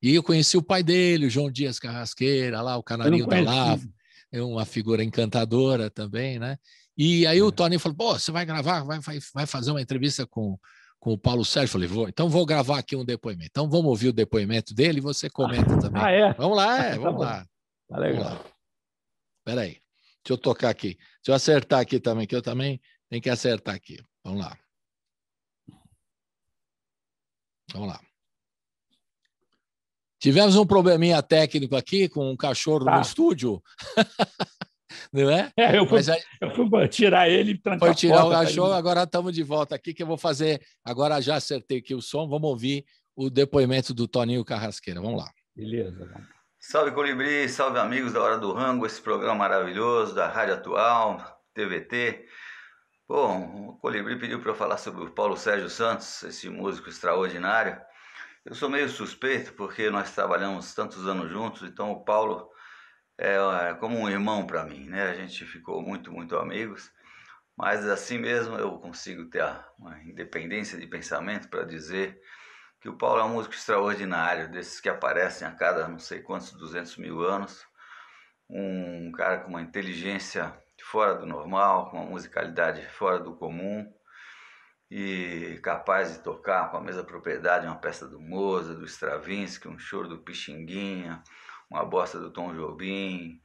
E eu conheci o pai dele, o João Dias Carrasqueira, lá o Canarinho da Lava. É uma figura encantadora também, né? E aí o Tony falou, pô, você vai gravar, vai fazer uma entrevista com o Paulo Sérgio? Eu falei, vou, então vou gravar aqui um depoimento. Então vamos ouvir o depoimento dele e você comenta também. Vamos lá, vamos lá. Tá legal. Espera aí, deixa eu tocar aqui. Deixa eu acertar aqui também, que eu também tenho que acertar aqui. Vamos lá. Vamos lá. Tivemos um probleminha técnico aqui com um cachorro no estúdio. Não é? Eu fui tirar ele e trancar. Foi tirar o cachorro, agora estamos de volta aqui, que eu vou fazer. Agora já acertei aqui o som, vamos ouvir o depoimento do Toninho Carrasqueira. Vamos lá. Beleza, vamos. Salve Colibri, salve amigos da Hora do Rango, esse programa maravilhoso da Rádio Atual, TVT. Bom, o Colibri pediu para eu falar sobre o Paulo Sérgio Santos, esse músico extraordinário. Eu sou meio suspeito porque nós trabalhamos tantos anos juntos, então o Paulo é como um irmão para mim, né? A gente ficou muito, muito amigos, mas assim mesmo eu consigo ter uma independência de pensamento para dizer que o Paulo é um músico extraordinário, desses que aparecem a cada não sei quantos 200 mil anos, um cara com uma inteligência fora do normal, com uma musicalidade fora do comum, e capaz de tocar com a mesma propriedade uma peça do Mozart, do Stravinsky, um choro do Pixinguinha, uma bossa do Tom Jobim,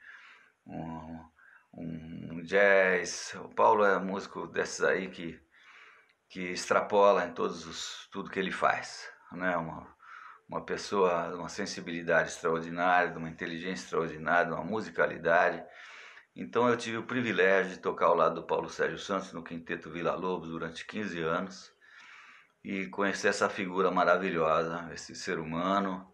um jazz. O Paulo é um músico desses aí que extrapola em tudo que ele faz, né? Uma pessoa, uma sensibilidade extraordinária, de uma inteligência extraordinária, de uma musicalidade. Então eu tive o privilégio de tocar ao lado do Paulo Sérgio Santos no Quinteto Vila Lobos durante 15 anos e conhecer essa figura maravilhosa, esse ser humano,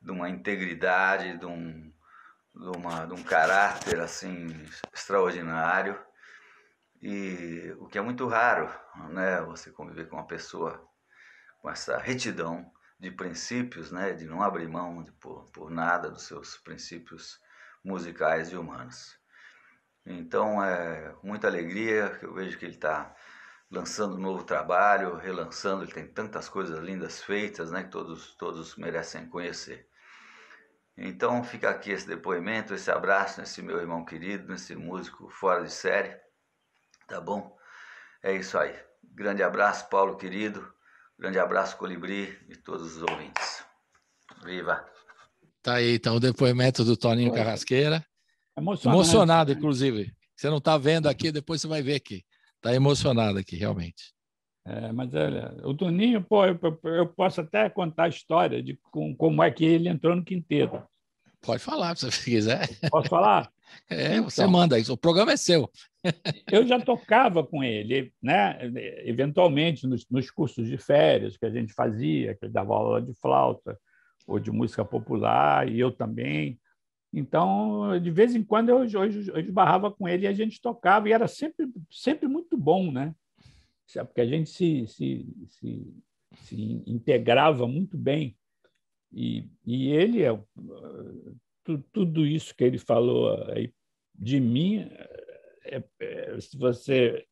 de uma integridade, de um caráter assim extraordinário, e o que é muito raro, né? Você conviver com uma pessoa com essa retidão de princípios, né? De não abrir mão por nada dos seus princípios musicais e humanos. Então é com muita alegria que eu vejo que ele está lançando um novo trabalho, relançando. Ele tem tantas coisas lindas feitas, né, que todos merecem conhecer. Então fica aqui esse depoimento, esse abraço nesse meu irmão querido, nesse músico fora de série, tá bom? É isso aí. Grande abraço, Paulo querido. Grande abraço, Colibri, e todos os ouvintes. Viva! Tá aí, então, o depoimento do Toninho Carrasqueira. Emocionado, inclusive. Você não está vendo aqui, depois você vai ver aqui. Está emocionado aqui, realmente. Mas olha, o Toninho, pô, eu posso até contar a história de como é que ele entrou no quinteto. Pode falar, se você quiser. Posso falar? Então, você manda isso. O programa é seu. Eu já tocava com ele, né? Eventualmente, nos cursos de férias que a gente fazia, que ele dava aula de flauta ou de música popular, e eu também. Então, de vez em quando, eu esbarrava com ele e a gente tocava, e era sempre muito bom, né? Porque a gente se integrava muito bem. E ele, tudo isso que ele falou aí de mim, se você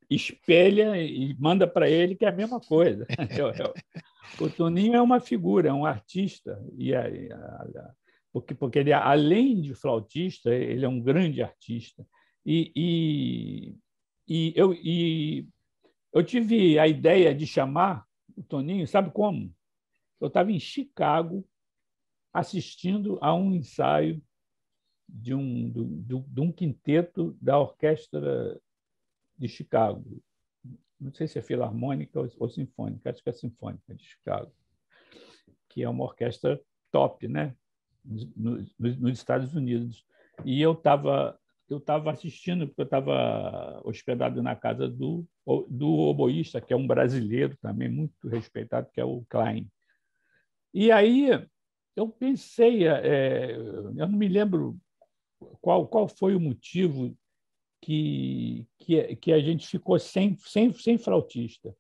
espelha e manda para ele, que é a mesma coisa. O Toninho é uma figura, é um artista, porque ele, além de flautista, ele é um grande artista. E eu tive a ideia de chamar o Toninho, sabe como? Eu estava em Chicago assistindo a um ensaio de um quinteto da Orquestra de Chicago. Não sei se é filarmônica ou sinfônica, acho que é sinfônica de Chicago. que é uma orquestra top, né? Nos Estados Unidos. E eu estava assistindo, porque eu estava hospedado na casa do oboísta, que é um brasileiro também, muito respeitado, que é o Klein. E aí eu pensei, eu não me lembro qual foi o motivo que a gente ficou sem flautista,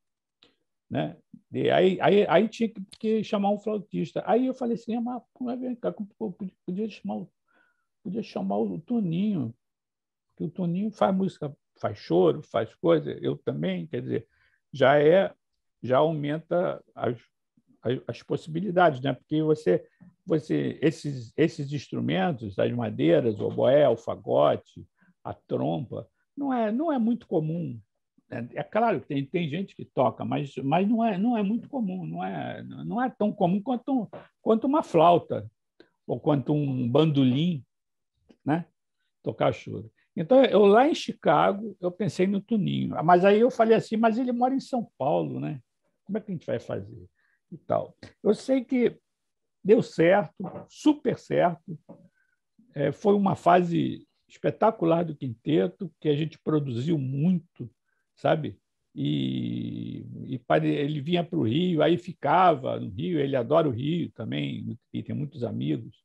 né? E aí tinha que chamar um flautista. Aí eu falei assim, mas vem cá, podia chamar o Toninho, que o Toninho faz música, faz choro, faz coisa, eu também, quer dizer, já aumenta as possibilidades, né? Porque esses instrumentos, as madeiras, o oboé, o fagote, a trompa, não é muito comum. É claro que tem gente que toca, mas não é muito comum, não é tão comum quanto uma flauta ou quanto um bandolim, né? Tocar choro. Então, eu lá em Chicago, eu pensei no Toninho. Mas aí eu falei assim, mas ele mora em São Paulo, né? Como é que a gente vai fazer? E tal. Eu sei que deu certo, super certo. Foi uma fase espetacular do quinteto, que a gente produziu muito, sabe? E ele vinha para o Rio, aí ficava no Rio, ele adora o Rio também, e tem muitos amigos.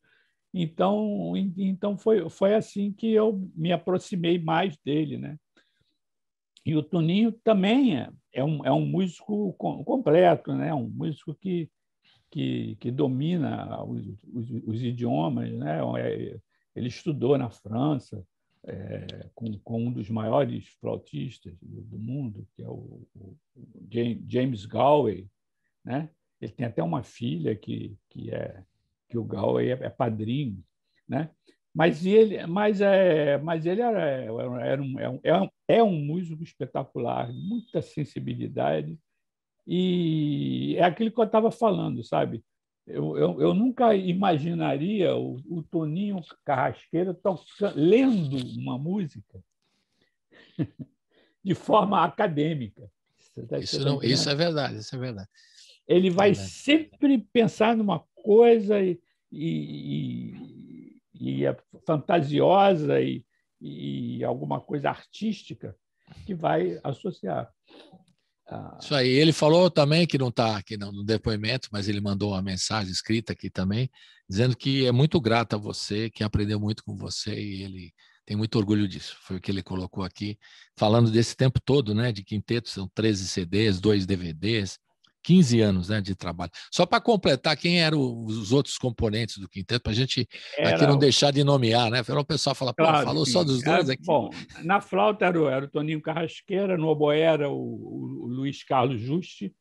Então foi assim que eu me aproximei mais dele, né? E o Toninho também é um músico completo, né? Um músico que domina os idiomas, né? Ele estudou na França com um dos maiores flautistas do mundo, que é o James Galway, né? Ele tem até uma filha que o Galway é padrinho, né? Mas ele é um músico espetacular, muita sensibilidade, e é aquilo que eu estava falando, sabe? Eu nunca imaginaria o Toninho Carrasqueira lendo uma música de forma acadêmica. Isso é verdade, isso é verdade. Ele vai sempre pensar numa coisa e é fantasiosa e alguma coisa artística que vai associar. Isso aí. Ele falou também que não está aqui no depoimento, mas ele mandou uma mensagem escrita aqui também, dizendo que é muito grato a você, que aprendeu muito com você e ele tem muito orgulho disso. Foi o que ele colocou aqui, falando desse tempo todo, né, de quinteto, são 13 CDs, 2 DVDs, 15 anos, né, de trabalho. Só para completar, quem eram os outros componentes do quinteto, para a gente aqui não deixar de nomear, né? O pessoal fala, claro, falou só dos dois aqui. Bom, na flauta era o Toninho Carrasqueira, no oboé era o Luiz Carlos Juste,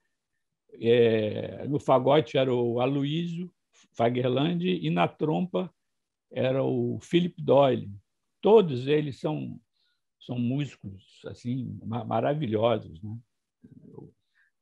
no fagote era o Aloysio Fagerland e na trompa era o Philip Doyle. Todos eles são músicos assim maravilhosos, né?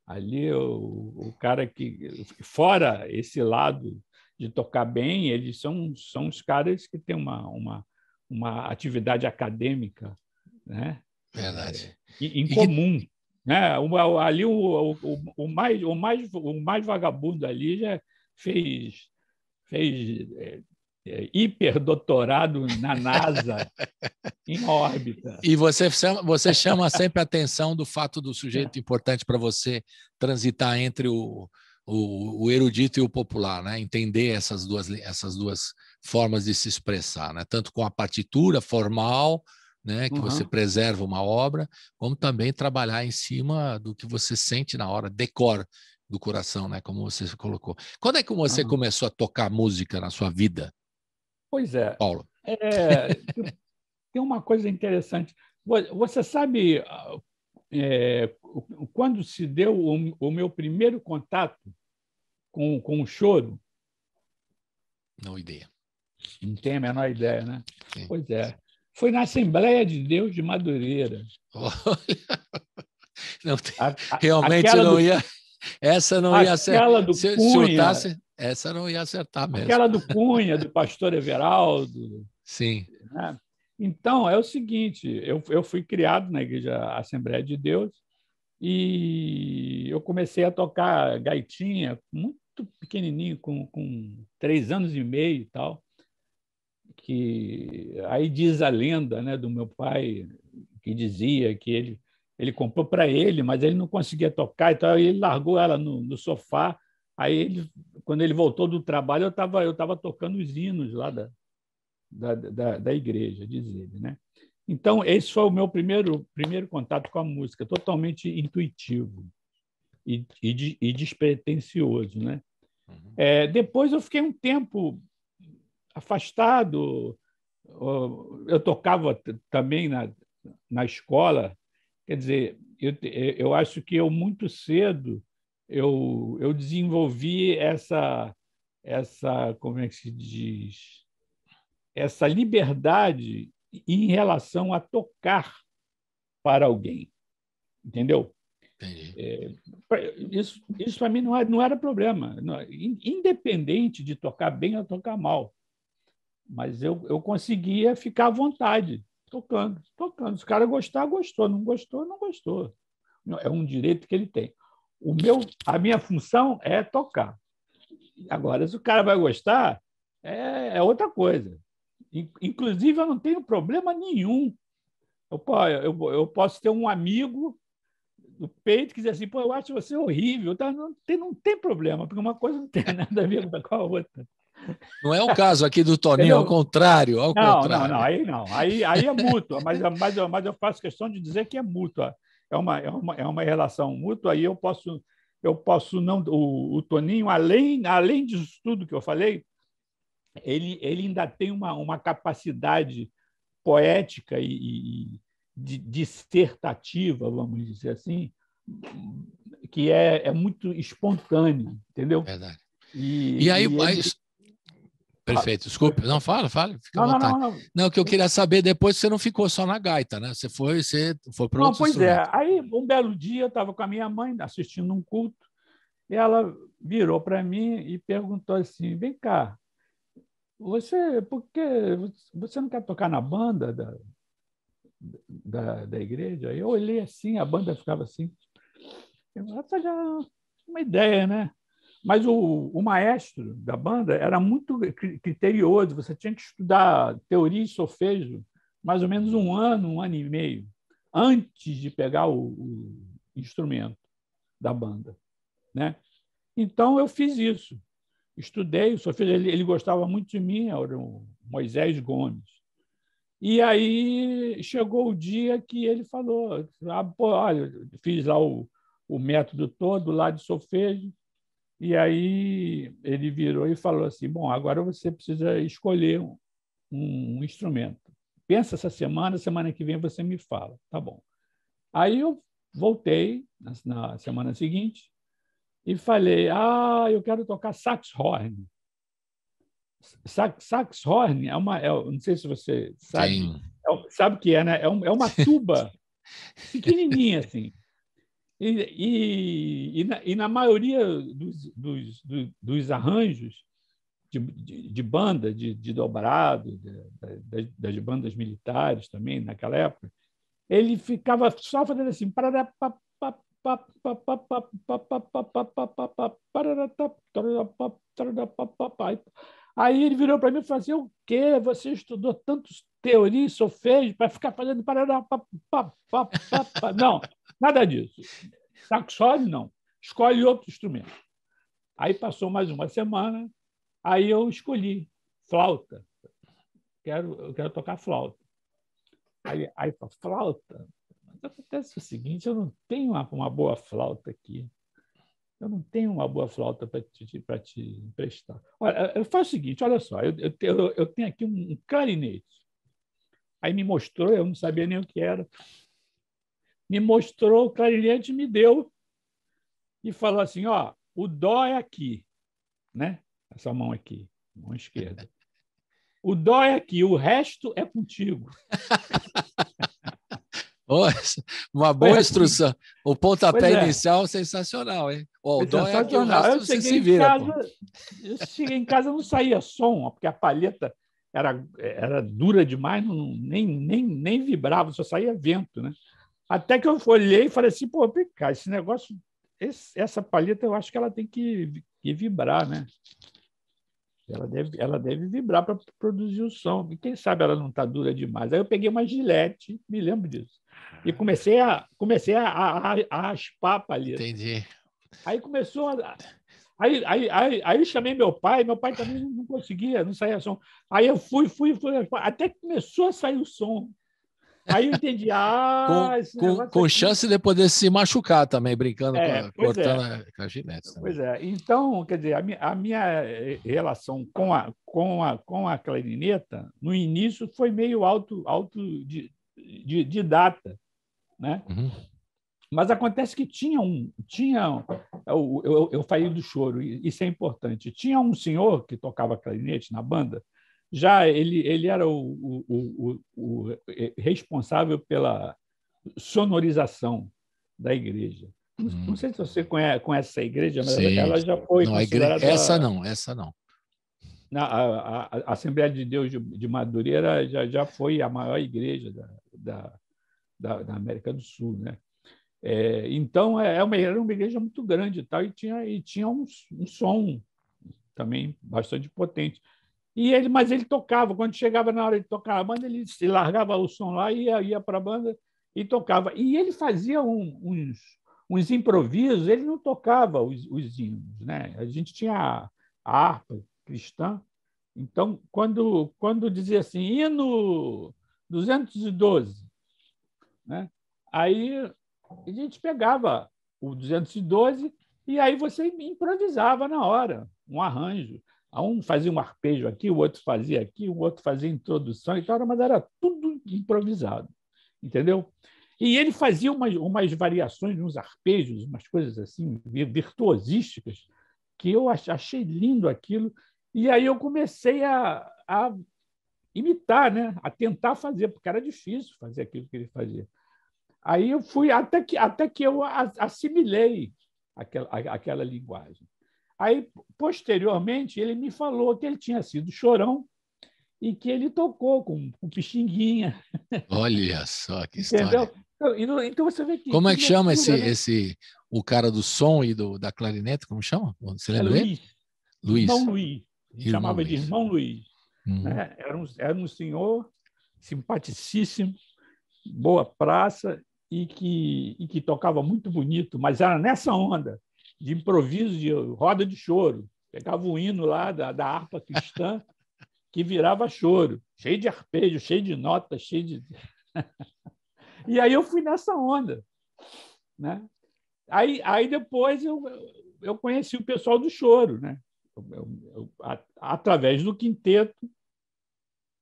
Ali o cara que, fora esse lado de tocar bem, eles são os caras que têm uma atividade acadêmica, né? Verdade. Em comum, né? Ali o mais vagabundo ali já fez hiperdoutorado na NASA em órbita. E você chama sempre a atenção do fato do sujeito importante para você transitar entre o erudito e o popular, né? Entender essas duas formas de se expressar, né? Tanto com a partitura formal, né? Que você preserva uma obra, como também trabalhar em cima do que você sente na hora, decor do coração, né? Como você colocou. Quando é que você começou a tocar música na sua vida? Pois é, Paulo. Tem uma coisa interessante. Você sabe quando se deu o meu primeiro contato com o choro? Não ideia. Não tenho a menor ideia, né? Sim. Pois é. Foi na Assembleia de Deus de Madureira. Não tem, realmente não ia. Essa não ia acertar. Aquela do Cunha. Essa não ia acertar mesmo. Aquela do Cunha, do pastor Everaldo. Sim. Né? Então, é o seguinte, eu fui criado na Igreja Assembleia de Deus e eu comecei a tocar gaitinha pequenininho, com 3 anos e meio e tal, que aí diz a lenda, né, do meu pai, que dizia que ele comprou para ele, mas ele não conseguia tocar, então ele largou ela no sofá. Aí, quando ele voltou do trabalho, eu tava tocando os hinos lá da igreja, diz ele, né? Então, esse foi o meu primeiro contato com a música, totalmente intuitivo e despretensioso, né? Uhum. Depois eu fiquei um tempo afastado. Eu tocava também na escola. Quer dizer, eu acho que eu muito cedo eu desenvolvi como é que se diz, essa liberdade em relação a tocar para alguém, entendeu? Entendi. Isso para mim não era problema, independente de tocar bem ou tocar mal, mas eu conseguia ficar à vontade tocando. Se o cara gostar, gostou, não gostou, não gostou. É um direito que ele tem. A minha função é tocar. Agora, se o cara vai gostar, é outra coisa. Inclusive, eu não tenho problema nenhum. Eu posso ter um amigo do peito que diz assim, pô, eu acho você horrível. Tá? Não tem problema, porque uma coisa não tem nada a ver com a outra. Não é o caso aqui do Toninho, Entendeu? ao contrário, ao contrário. Não, aí não. Aí é mútua, mas eu faço questão de dizer que é mútua. É uma relação mútua, aí eu posso não. O Toninho, além disso tudo que eu falei, ele ainda tem uma capacidade poética e dissertativa, vamos dizer assim, que é muito espontânea, entendeu? Verdade. E aí, ele... Perfeito, desculpe. Não, fala, fica à vontade. Não, o que eu queria saber depois, você não ficou só na gaita, né? Você foi para outros Pois instrumentos. Aí, um belo dia, eu estava com a minha mãe assistindo um culto, e ela virou para mim e perguntou assim: vem cá, por que você não quer tocar na banda da igreja? Aí eu olhei assim, a banda ficava assim. Essa já é uma ideia, né? Mas o maestro da banda era muito criterioso, você tinha que estudar teoria e solfejo mais ou menos um ano e meio, antes de pegar o instrumento da banda, né? Então, eu fiz isso. Estudei o solfejo, ele gostava muito de mim, era o Moisés Gomes. E aí chegou o dia que ele falou, olha, fiz lá o método todo lá de solfejo, e aí ele virou e falou assim, bom, agora você precisa escolher um instrumento. Pensa essa semana que vem você me fala. Tá bom. Aí eu voltei na semana seguinte e falei, eu quero tocar saxhorn. Saxhorn não sei se você sabe, sabe o que é, né? É uma tuba pequenininha assim. E na maioria dos arranjos de banda, de dobrado, das bandas militares também, naquela época, ele ficava só fazendo assim. Aí ele virou para mim e falou assim: o quê? Você estudou tantos teoria e solfejo para ficar fazendo Não, nada disso. Saxofone, não. Escolhe outro instrumento. Aí passou mais uma semana, aí eu escolhi flauta. Eu quero tocar flauta. Aí flauta? Mas acontece o seguinte, eu não tenho uma boa flauta aqui. Eu não tenho uma boa flauta para te emprestar. Olha, eu faço o seguinte, olha só, eu tenho aqui um clarinete. Aí me mostrou, eu não sabia nem o que era. Me mostrou o clarinete, me deu e falou assim, o dó é aqui, né? Essa mão aqui, mão esquerda. O dó é aqui, o resto é contigo. Uma boa instrução. O pontapé inicial sensacional, hein? O dó é aqui, o resto você se vira. Eu cheguei em casa, não saía som, porque a palheta era dura demais, nem vibrava, só saía vento, né? Até que eu olhei e falei assim, pô, cara, esse negócio essa palheta, eu acho que ela tem que vibrar, né? Ela deve vibrar para produzir o som. E quem sabe ela não está dura demais. Aí eu peguei uma gilete, me lembro disso, e comecei a raspar a palheta. Entendi. Aí começou a. Aí eu chamei meu pai também não conseguia, não saía som. Aí eu fui, até que começou a sair o som. Aí eu entendi, esse negócio com aqui... chance de poder se machucar também, brincando, cortando a gilete. Pois é. Então, quer dizer, a minha relação com a clarineta, no início, foi meio autodidata, né? Uhum. Mas acontece que eu falei do choro, isso é importante. Tinha um senhor que tocava clarinete na banda, já ele era o responsável pela sonorização da igreja. Não sei se você conhece essa igreja, mas Sim. ela já foi não, considerada... Essa não. A Assembleia de Deus de Madureira já foi a maior igreja da América do Sul, né? Então, era uma igreja muito grande e tal, e tinha um som também bastante potente. Mas ele tocava, quando chegava na hora de tocar a banda, ele se largava o som lá e ia para a banda e tocava. E ele fazia uns improvisos, ele não tocava os hinos, né? A gente tinha a harpa cristã, então, quando dizia assim, hino 212, né? Aí a gente pegava o 212 e aí você improvisava na hora, um arranjo. Um fazia um arpejo aqui, o outro fazia aqui, o outro fazia introdução e tal, mas era tudo improvisado, entendeu? E ele fazia umas variações, uns arpejos, umas coisas assim, virtuosísticas, que eu achei lindo aquilo. E aí eu comecei a imitar, né? A tentar fazer, porque era difícil fazer aquilo que ele fazia. Aí eu fui, até que eu assimilei aquela linguagem. Aí, posteriormente, ele me falou que ele tinha sido chorão e que ele tocou com Pixinguinha. Olha só que Entendeu? história. Então você vê que... Como é que chama loucura, né? o cara do som e da clarinete? Como chama? Você lembra dele? Luiz. Irmão Luiz. Chamava Luiz. de Irmão Luiz. Uhum. Né? Era um senhor simpaticíssimo, boa praça e que tocava muito bonito, mas era nessa onda de improviso, de roda de choro. Pegava o hino lá da harpa cristã que virava choro, cheio de arpejo, cheio de notas, cheio de... E aí eu fui nessa onda, né? Aí depois eu conheci o pessoal do choro, né? Através do quinteto,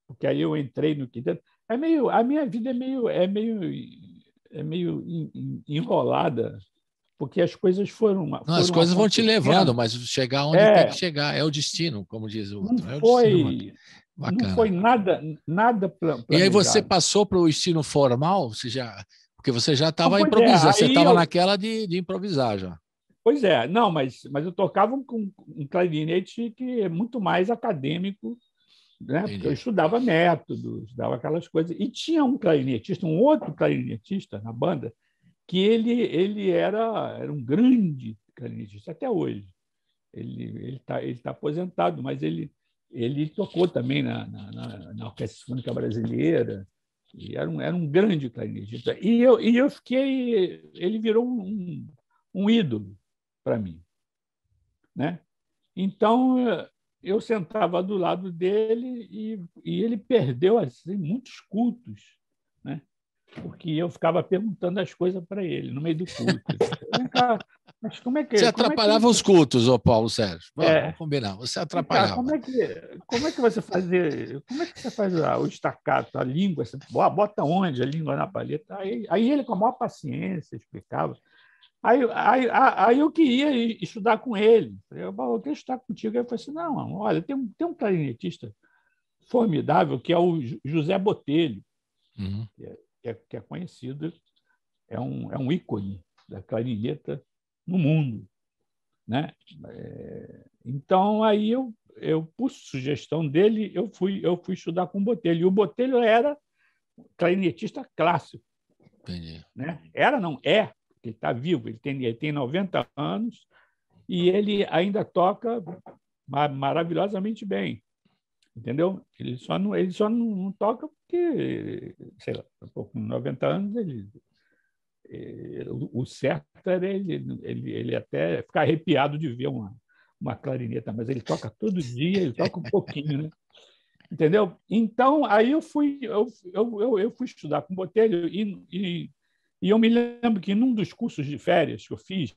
porque aí eu entrei no quinteto. A minha vida é meio enrolada, porque as coisas foram as coisas vão te levando, mas chegar onde tem que chegar é o destino, como diz o outro. Não foi nada planejado. E aí você passou para o estilo formal, porque você já estava improvisando, você estava naquela de improvisar já. Pois é, não, mas eu tocava com um clarinete que é muito mais acadêmico, né? Porque eu estudava método, estudava aquelas coisas. E tinha um outro clarinetista na banda, que ele era um grande clarinetista até hoje. Ele tá aposentado, mas ele tocou também na Orquestra Sinfônica Brasileira, e era um grande clarinetista. E eu fiquei... Ele virou um ídolo para mim, né? Então, eu sentava do lado dele e ele perdeu assim, muitos cultos, né? Porque eu ficava perguntando as coisas para ele no meio do culto. Mas como é que... Você atrapalhava os cultos, Paulo Sérgio. Vamos combinar, você atrapalhava. Como é que você fazia? Como é que você faz o staccato, a língua? Você bota onde a língua na palheta? Aí ele, com a maior paciência, explicava. Aí eu queria estudar com ele. Eu quero estudar contigo. Aí eu falei assim, não, olha, tem um clarinetista formidável que é o José Botelho, que é conhecido, é um ícone da clarineta no mundo, né? Então, aí eu por sugestão dele, eu fui estudar com o Botelho. E o Botelho era clarinetista clássico. Entendi. Né? Era, não, é porque ele está vivo, ele tem 90 anos e ele ainda toca maravilhosamente bem, entendeu? Ele só não toca porque, sei lá, com 90 anos o certo era ele até ficar arrepiado de ver uma clarineta, mas ele toca todo dia, ele toca um pouquinho, né? Entendeu? Então, aí eu fui estudar com o Botelho e eu me lembro que num dos cursos de férias que eu fiz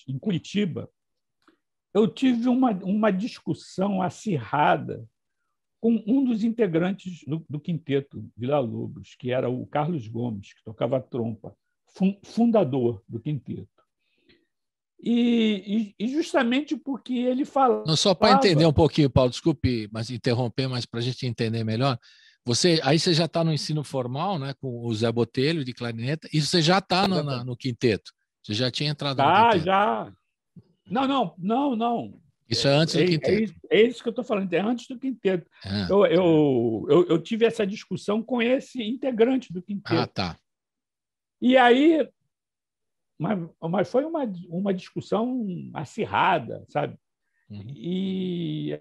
em Curitiba, eu tive uma discussão acirrada com um dos integrantes do quinteto Villa-Lobos, que era o Carlos Gomes, que tocava trompa, fundador do quinteto. E justamente porque ele falava... Não, só para entender um pouquinho, Paulo, desculpe mas interromper, mas para a gente entender melhor, aí você já está no ensino formal, né, com o Zé Botelho de clarineta, e você já está no quinteto. Você já tinha entrado no quinteto. Já. Não. Isso é antes do quinteto. É isso que eu estou falando, é antes do quinteto. Eu tive essa discussão com esse integrante do quinteto. Ah, tá. E aí... Mas foi uma discussão acirrada, sabe? Uhum. E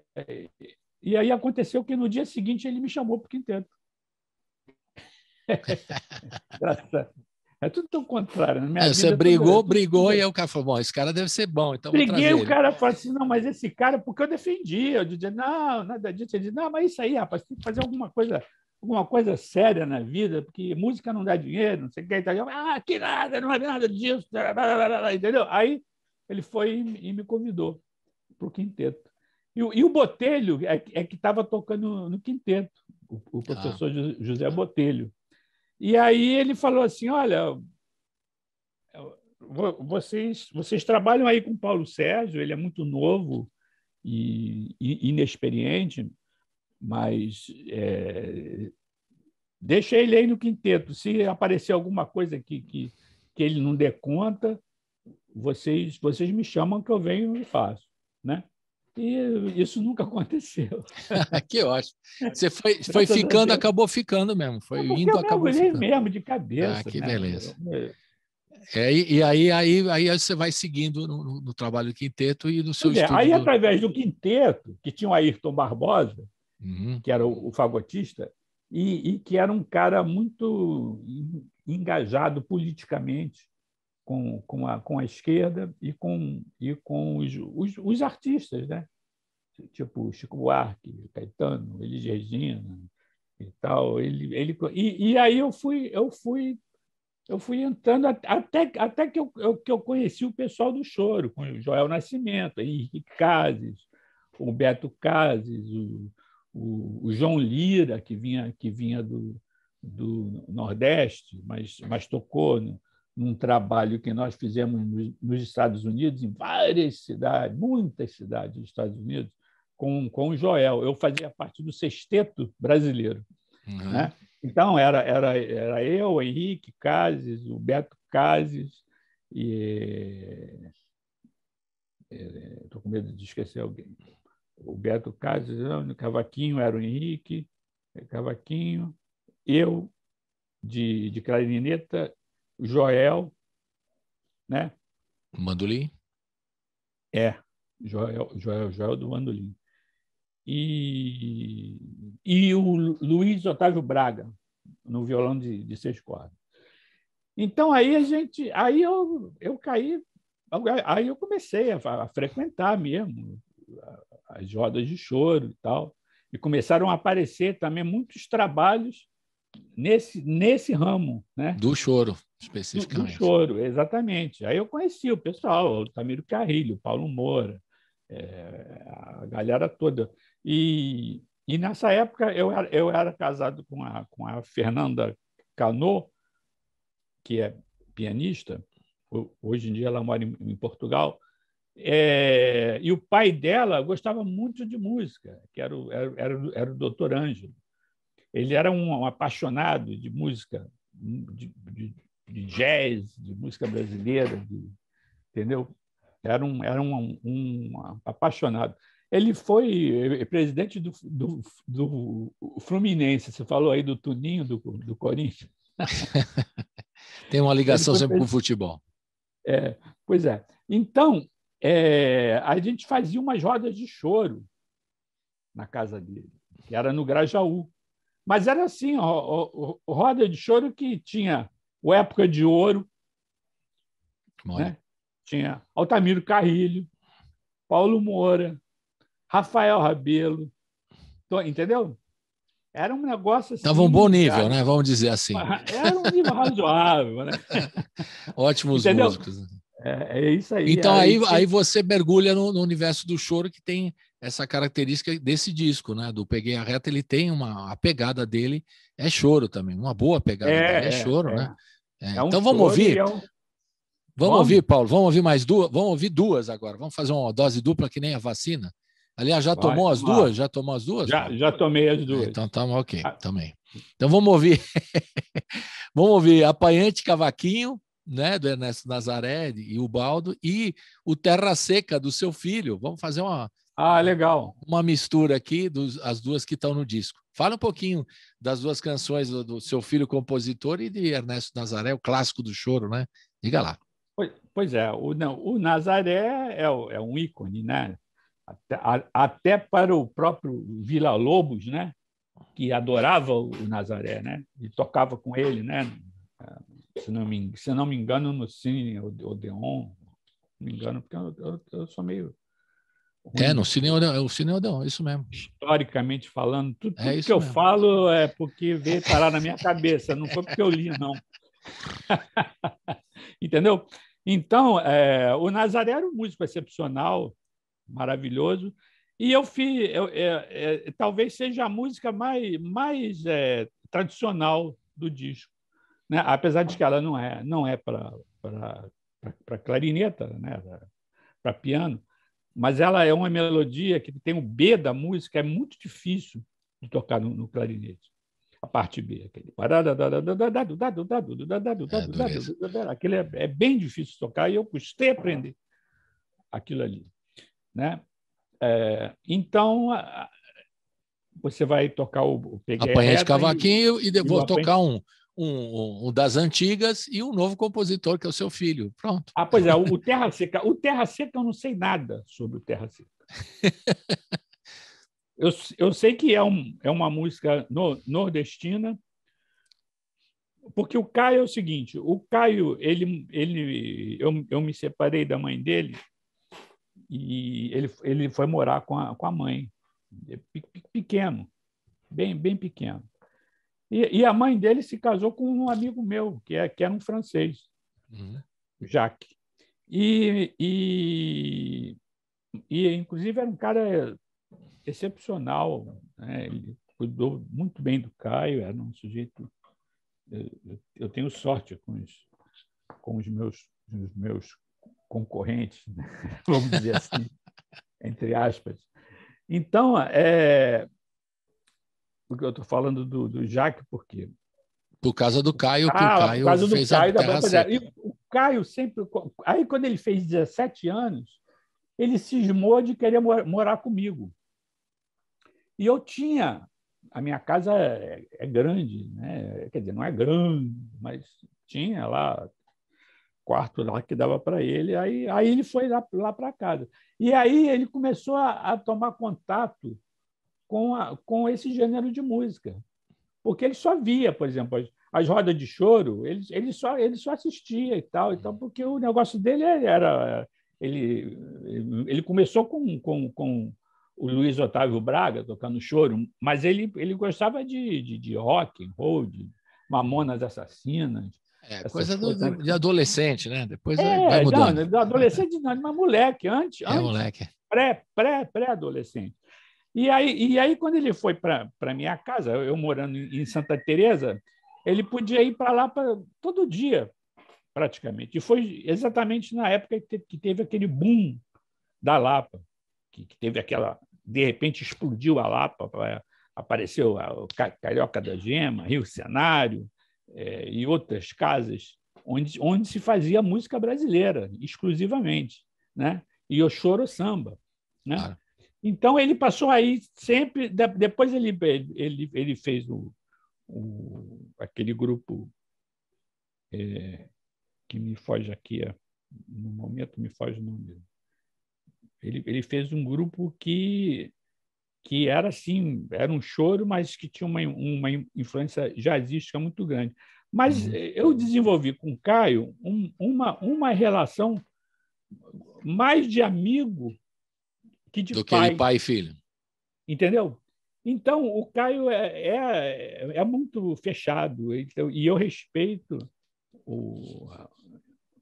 aí aconteceu que no dia seguinte ele me chamou para o quinteto. É tudo tão contrário. Na minha vida, você brigou e aí o cara falou, bom, esse cara deve ser bom, então briguei, o cara falou assim, não, mas esse cara, porque eu defendia, eu dizia, não, nada disso. Ele dizia, não, mas isso aí, rapaz, tem que fazer alguma coisa séria na vida, porque música não dá dinheiro, não sei o que. Que nada, não é nada disso. Entendeu? Aí ele foi e me convidou para o quinteto. E o Botelho é que estava tocando no quinteto, o professor José Botelho. E aí ele falou assim, olha, vocês trabalham aí com o Paulo Sérgio, ele é muito novo e inexperiente, mas deixa ele aí no quinteto. Se aparecer alguma coisa que ele não dê conta, vocês me chamam que eu venho e faço, né? E isso nunca aconteceu. Que ótimo. Você foi ficando, acabou ficando mesmo. Foi indo, acabou ficando. Mesmo, de cabeça. Que né? beleza. E aí você vai seguindo no trabalho do quinteto e no seu estudo. Aí, através do quinteto, que tinha o Ayrton Barbosa, uhum. que era o fagotista, e que era um cara muito engajado politicamente com a esquerda e com os artistas, né? Tipo Chico Buarque, Caetano, Elis Regina e tal. E aí eu fui entrando até que eu conheci o pessoal do choro, com o Joel Nascimento, Henrique Cases, o Beto Cases, o João Lira, que vinha do Nordeste, mas tocou num trabalho que nós fizemos nos Estados Unidos, em várias cidades, muitas cidades dos Estados Unidos, com o Joel. Eu fazia parte do sexteto brasileiro. Uhum. Né? Então, era eu, o Henrique Cases, o Beto Cases, e estou com medo de esquecer alguém. O Beto Cases, o cavaquinho era o Henrique, cavaquinho, eu de clarineta, o Joel, né? Mandolim? Joel do mandolim. E o Luiz Otávio Braga, no violão de 6 cordas. Então, aí eu caí, aí eu comecei a frequentar mesmo as rodas de choro e tal, e começaram a aparecer também muitos trabalhos nesse ramo, né? Do choro, especificamente. Do choro, exatamente. Aí eu conheci o pessoal, o Tamiro Carrilho, o Paulo Moura, a galera toda. E nessa época eu era casado com a Fernanda Cano, que é pianista. Hoje em dia ela mora em Portugal. E o pai dela gostava muito de música, que era o Dr. Ângelo. Ele era um apaixonado de música, de jazz, de música brasileira, entendeu? Era um apaixonado. Ele foi presidente do Fluminense. Você falou aí do Tuninho, do Corinthians. Tem uma ligação sempre com o futebol. Pois é. Então, a gente fazia umas rodas de choro na casa dele, que era no Grajaú. Mas era assim, roda de choro que tinha o Época de Ouro, né? Tinha Altamiro Carrilho, Paulo Moura, Rafael Rabelo, entendeu? Era um negócio assim. Estava um bom nível, né? Vamos dizer assim. Era um nível razoável, né? Ótimos entendeu? Músicos. É isso aí. Então aí você mergulha no universo do choro, que tem essa característica desse disco, né? Do Peguei a Reta, ele tem a pegada dele é choro também, uma boa pegada dele é choro, né? Então vamos ouvir. Vamos ouvir, Paulo. Vamos ouvir mais duas. Vamos ouvir duas agora. Vamos fazer uma dose dupla que nem a vacina. Aliás, já tomou as duas? Já tomou as duas? Já tomei as duas. Então tá ok, também. Então vamos ouvir. Vamos ouvir Apanhante Cavaquinho, né, do Ernesto Nazaré e o Baldo, e o Terra Seca do seu filho. Vamos fazer legal. Uma mistura aqui as duas que estão no disco. Fala um pouquinho das duas canções do seu filho compositor e de Ernesto Nazaré, o clássico do choro, né? Diga lá. Pois é, o Nazaré é um ícone, né? Até para o próprio Villa-Lobos, né? Que adorava o Nazaré, né? E tocava com ele, né? Se não me engano, no Cine Odeon, não me engano, porque eu sou meio ruim. No Cine Odeon, isso mesmo. Historicamente falando, tudo que isso eu mesmo. falo é porque veio parar na minha cabeça, não foi porque eu li, não. Entendeu? Então, o Nazaré era um músico excepcional, maravilhoso, e eu fiz, talvez seja a música mais tradicional do disco, né? Apesar de que ela não é para clarineta, né? Para piano, mas ela é uma melodia que tem o B da música, é muito difícil de tocar no clarinete. A parte B, aquele é bem difícil de tocar e eu custei aprender aquilo ali, né? Então você vai tocar o Peguei Apanhante Cavaquinho e vou tocar um das antigas e um novo compositor que é o seu filho. Pronto. Pois é, o Terra Seca. O Terra Seca eu não sei nada sobre o Terra Seca. Eu sei que é uma música nordestina, porque o Caio é o seguinte: o Caio, eu me separei da mãe dele e ele foi morar com a mãe, pequeno, bem pequeno. E a mãe dele se casou com um amigo meu, que era um francês, Jacques. E, inclusive, era um cara excepcional, né? Ele cuidou muito bem do Caio, era um sujeito... Eu tenho sorte com os meus concorrentes, né? Vamos dizer assim, entre aspas. Então, porque eu estou falando do Jacques, por quê? Por causa do Caio, que o Caio por causa fez do Caio, a Terra Seca. E o Caio sempre... Aí, quando ele fez 17 anos, ele cismou de querer morar comigo. E eu tinha... A minha casa é grande, né? Quer dizer, não é grande, mas tinha lá quarto lá que dava para ele. Aí ele foi lá para casa. E aí ele começou a tomar contato com esse gênero de música, porque ele só via, por exemplo, as rodas de choro, ele só assistia e tal, porque o negócio dele era... Ele começou com o Luiz Otávio Braga tocando choro, mas ele gostava de rock and roll, de Mamonas Assassinas. Coisa de adolescente, né? Depois vai mudando. Não, adolescente não, mas moleque, antes moleque. Pré-adolescente. E aí, quando ele foi para minha casa, eu morando em Santa Teresa, ele podia ir para lá todo dia, praticamente. E foi exatamente na época que teve aquele boom da Lapa, que teve aquela... De repente explodiu a Lapa, apareceu o Carioca da Gema, Rio Cenário, e outras casas onde se fazia música brasileira, exclusivamente, né? E o choro samba, né? Claro. Então, ele passou aí sempre... Depois ele fez aquele grupo que me foge aqui, no momento me foge o nome dele. Ele fez um grupo que era assim, era um choro, mas que tinha uma influência jazzística muito grande. Mas eu desenvolvi com o Caio uma relação mais de amigo que de do pai. que de pai e filho. Entendeu? Então, o Caio é muito fechado, então, e eu respeito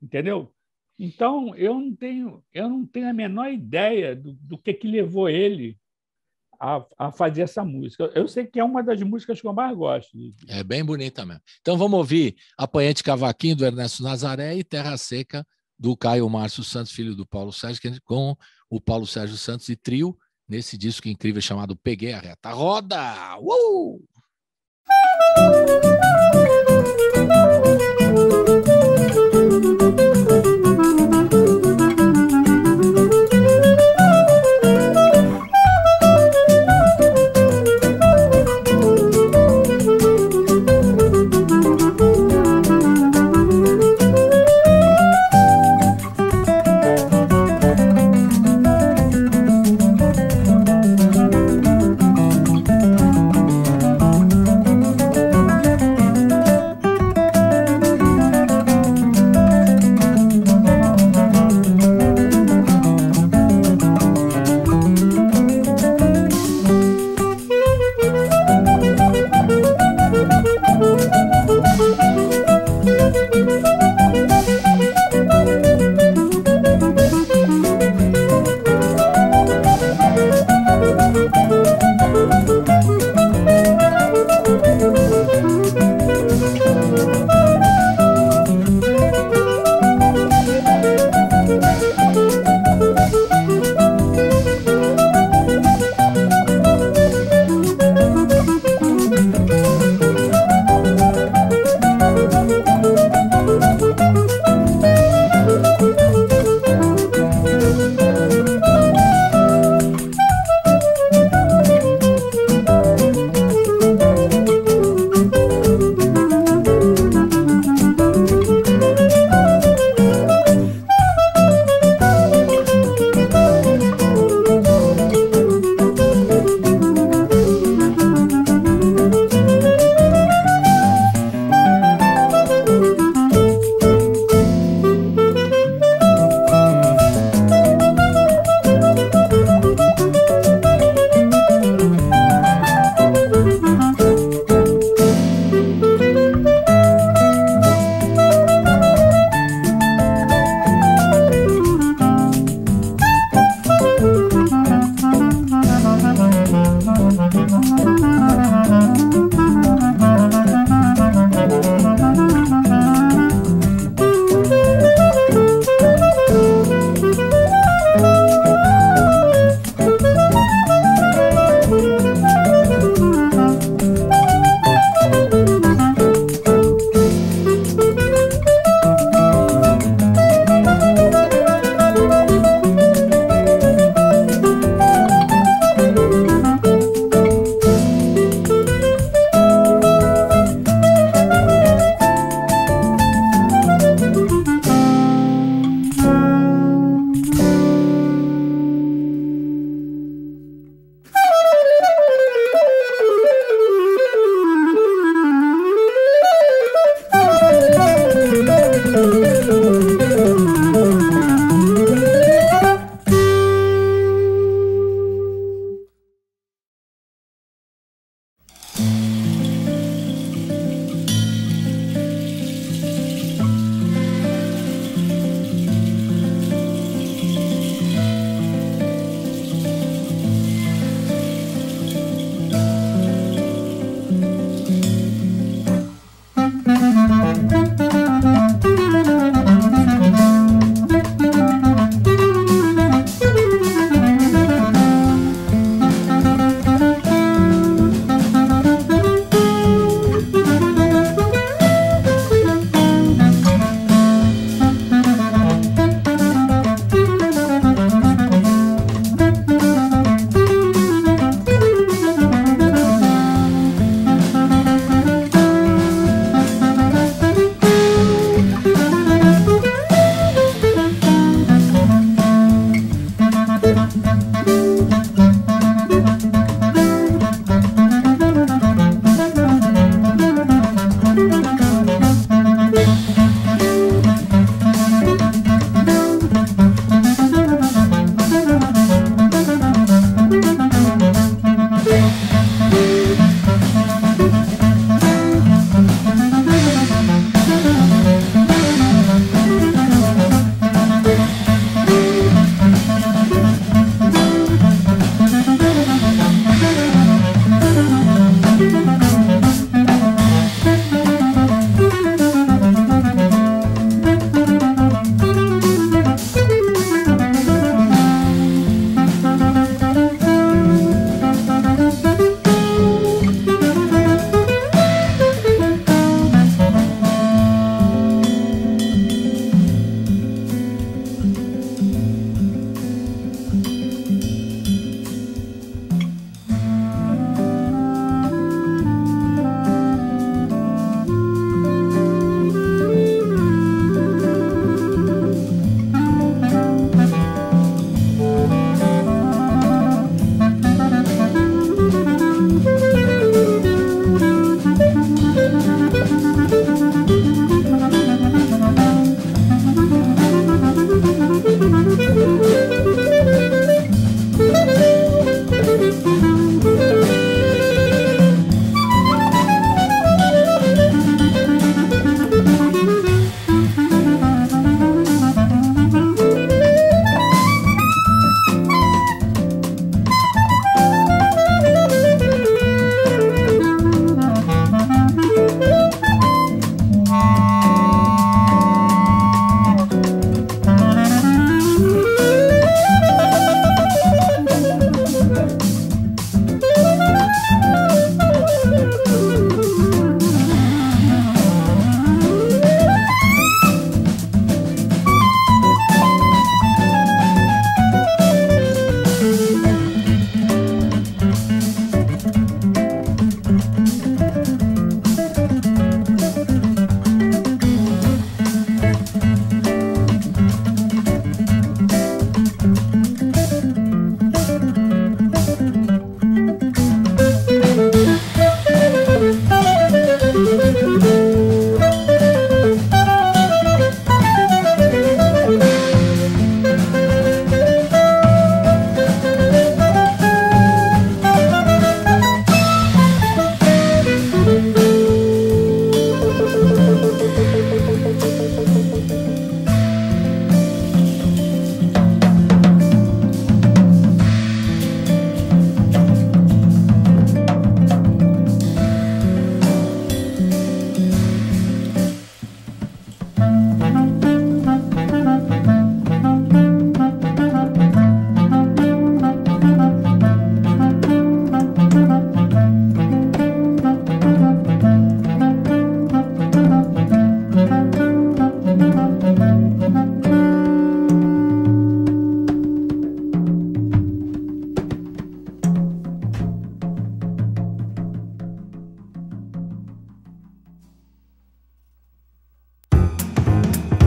entendeu? Então, eu não tenho a menor ideia do que levou ele a fazer essa música. Eu sei que é uma das músicas que eu mais gosto. É bem bonita mesmo. Então vamos ouvir Apanhante Cavaquinho, do Ernesto Nazaré, e Terra Seca, do Caio Márcio Santos, filho do Paulo Sérgio, com o Paulo Sérgio Santos e trio, nesse disco incrível chamado Peguei a Reta. Roda!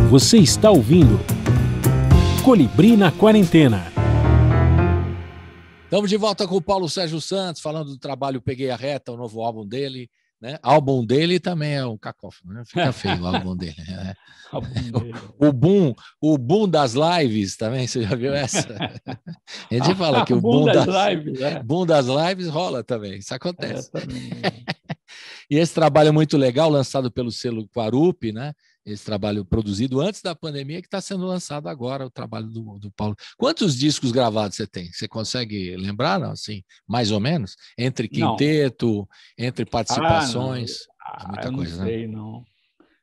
Você está ouvindo Colibri na Quarentena. Estamos de volta com o Paulo Sérgio Santos, falando do trabalho Peguei a Reta, o novo álbum dele, né? Álbum dele também é um cacófono, né? Fica feio o álbum dele. Né? O boom das lives também, você já viu essa? A gente fala que o boom das lives rola também, isso acontece. E esse trabalho é muito legal, lançado pelo selo Quarup, né? Esse trabalho produzido antes da pandemia, que está sendo lançado agora, o trabalho do Paulo. Quantos discos gravados você tem? Você consegue lembrar, não? Assim, mais ou menos? Entre quinteto, entre participações? Muita coisa, não sei, né? Não.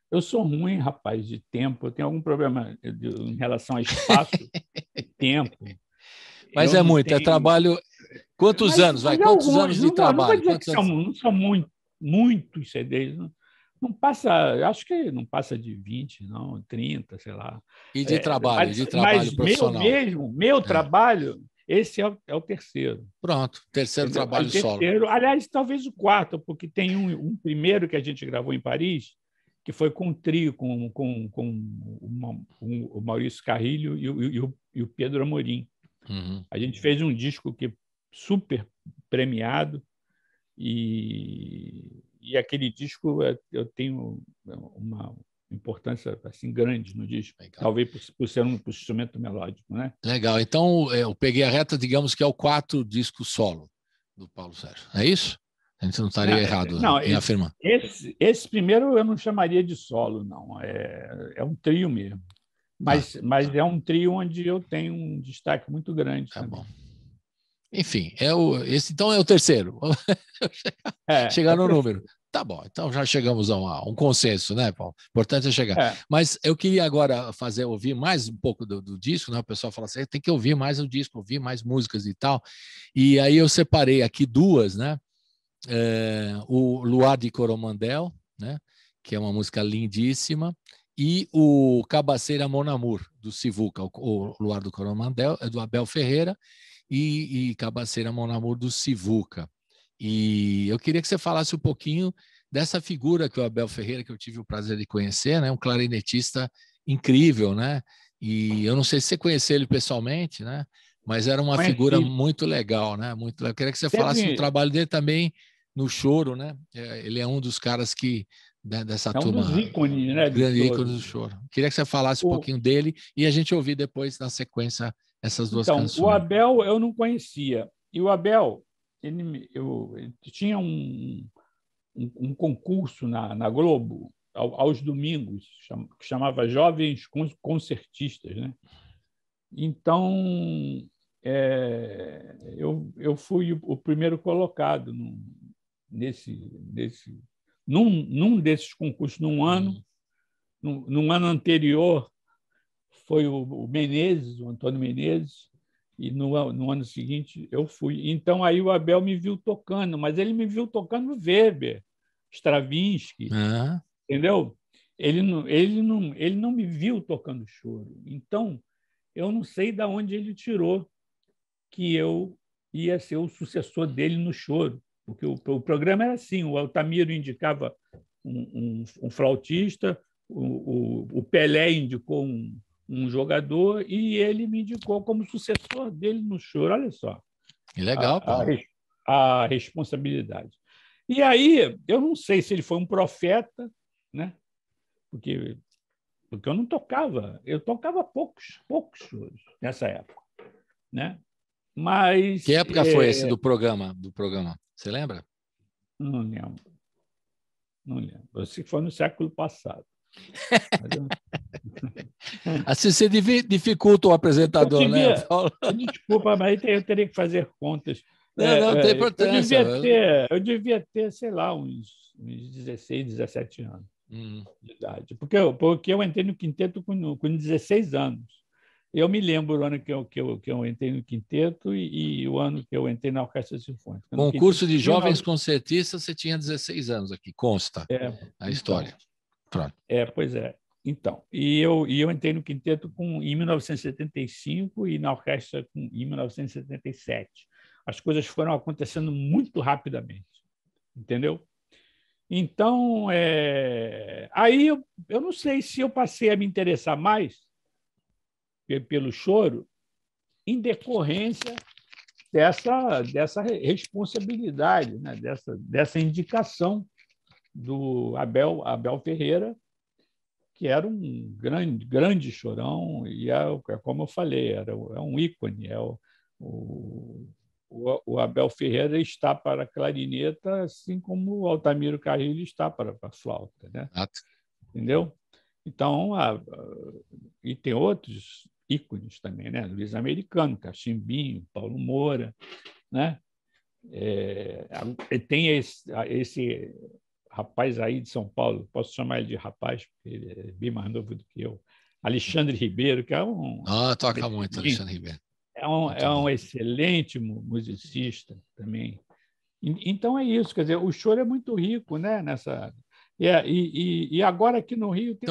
Eu sou ruim, rapaz, de tempo. Eu tenho algum problema em relação a espaço e tempo. Mas é muito, é trabalho... Quantos anos? Quantos anos de trabalho? Não são muitos CDs, não passa, acho que não passa de 20, não, 30, sei lá. E de trabalho, mas profissional? Meu trabalho, esse é o terceiro. Pronto, terceiro trabalho solo. Aliás, talvez o quarto, porque tem um primeiro que a gente gravou em Paris, que foi com o trio, com o Maurício Carrilho e o Pedro Amorim. Uhum. A gente fez um disco que super premiado, e aquele disco eu tenho uma importância assim grande no disco. Legal. Talvez por ser um instrumento melódico, né? Legal. Então, eu peguei a reta, digamos que é o 4 disco solo do Paulo Sérgio. É isso? A gente não estaria errado em afirmar. Esse primeiro eu não chamaria de solo, não. É um trio mesmo. Mas é um trio onde eu tenho um destaque muito grande. Tá bom. Enfim, esse então é o terceiro. Chegar no número. Tá bom, então já chegamos a um consenso, né, Paulo? Importante é chegar. Mas eu queria agora ouvir mais um pouco do disco, né? O pessoal fala assim, tem que ouvir mais o disco, ouvir mais músicas e tal. E aí eu separei aqui duas, né? O Luar de Coromandel, né? Que é uma música lindíssima, e o Cabaceira Mon Amour, do Sivuca. O Luar do Coromandel é do Abel Ferreira, e Cabaceira Mon Amour do Sivuca. E eu queria que você falasse um pouquinho dessa figura que o Abel Ferreira, que eu tive o prazer de conhecer, né? Um clarinetista incrível, né? E eu não sei se você conheceu ele pessoalmente, né? Mas era uma figura muito legal, né? Muito legal. Eu queria que você falasse do trabalho dele também no choro, né? Ele é um dos caras que dessa turma, um dos ícones, né? Grande ícone do choro. Queria que você falasse um pouquinho dele e a gente ouvir depois na sequência essas duas canções. O Abel eu não conhecia. E o Abel, ele tinha um concurso na Globo, aos domingos, que chamava Jovens Concertistas, né? Então, eu fui o primeiro colocado num desses concursos, num ano. Num ano anterior, foi o Menezes, o Antônio Menezes, e no ano seguinte eu fui. Então, aí o Abel me viu tocando, mas ele me viu tocando Weber, Stravinsky, entendeu? Ele não me viu tocando choro. Então, eu não sei de onde ele tirou que eu ia ser o sucessor dele no choro, porque o programa era assim, o Altamiro indicava um flautista, o Pelé indicou um jogador e ele me indicou como sucessor dele no choro. Olha só. Que legal, Paulo. A responsabilidade. E aí, eu não sei se ele foi um profeta, né? Porque eu não tocava, eu tocava poucos choros nessa época, né? Mas que época foi esse do programa? Você lembra? Não lembro. Eu sei que foi no século passado. Assim você dificulta o apresentador, né, Paulo? Desculpa, mas eu teria que fazer contas. Não tem importância. Eu devia ter, sei lá, uns 16, 17 anos. de idade. Porque eu entrei no quinteto com 16 anos. Eu me lembro o ano que eu entrei no quinteto e o ano que eu entrei na Orquestra Sinfônica. Concurso de jovens concertistas, você tinha 16 anos aqui, consta a história. Pronto. Pois é. Então, e eu entrei no quinteto em 1975 e na orquestra em 1977. As coisas foram acontecendo muito rapidamente, entendeu? Então, aí eu não sei se eu passei a me interessar mais pelo choro em decorrência dessa responsabilidade, né? dessa indicação do Abel Ferreira, que era um grande chorão, e como eu falei, é um ícone. O Abel Ferreira está para a clarineta, assim como o Altamiro Carrilho está para a flauta, né? Entendeu? Então, e tem outros ícones também, né? Luiz Americano, Cachimbinho, Paulo Moura, né? Tem esse rapaz aí de São Paulo, posso chamar ele de rapaz, porque ele é bem mais novo do que eu, Alexandre Ribeiro, que é toca muito, Alexandre Ribeiro. É um excelente musicista também. Então é isso, quer dizer, o choro é muito rico, né? E agora aqui no Rio tem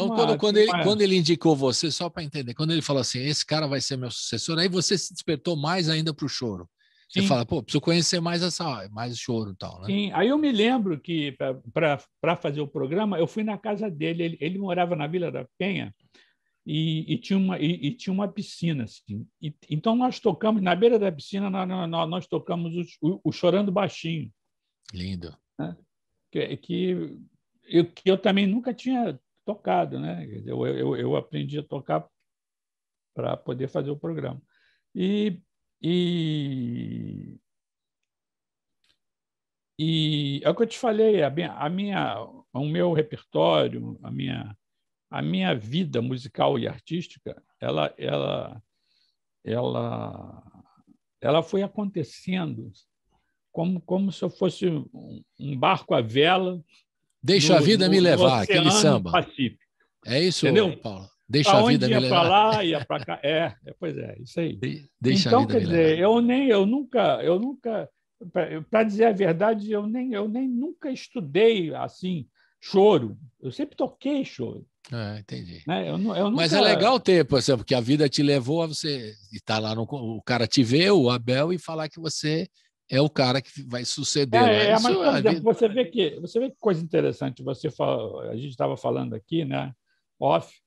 quando ele indicou você, só para entender, quando ele falou assim, esse cara vai ser meu sucessor, aí você se despertou mais ainda para o choro. Você fala, preciso conhecer mais mais choro e tal, né? Sim, aí eu me lembro que para fazer o programa, eu fui na casa dele, ele morava na Vila da Penha e tinha uma piscina, assim. Então nós tocamos, na beira da piscina, nós tocamos o Chorando Baixinho. Lindo. Né? Que eu também nunca tinha tocado, né? Eu aprendi a tocar para poder fazer o programa. E é o que eu te falei, o meu repertório, a minha vida musical e artística, ela foi acontecendo como se eu fosse um barco à vela. Deixa a vida me levar, aquele samba. Pacífico. É isso, entendeu? Paulo? Deixa a vida me levar. Para lá, ia para cá. Pois é, isso aí. Deixa então, a vida quer me dizer, levar. eu nunca, para dizer a verdade, eu nem nunca estudei assim choro. Eu sempre toquei choro. Entendi. Né? Eu nunca... Mas é legal ter, por exemplo, porque a vida te levou a você estar lá, o cara te ver, o Abel, e falar que você é o cara que vai suceder. Mas, por exemplo, você vê que coisa interessante. A gente estava falando aqui, né, off,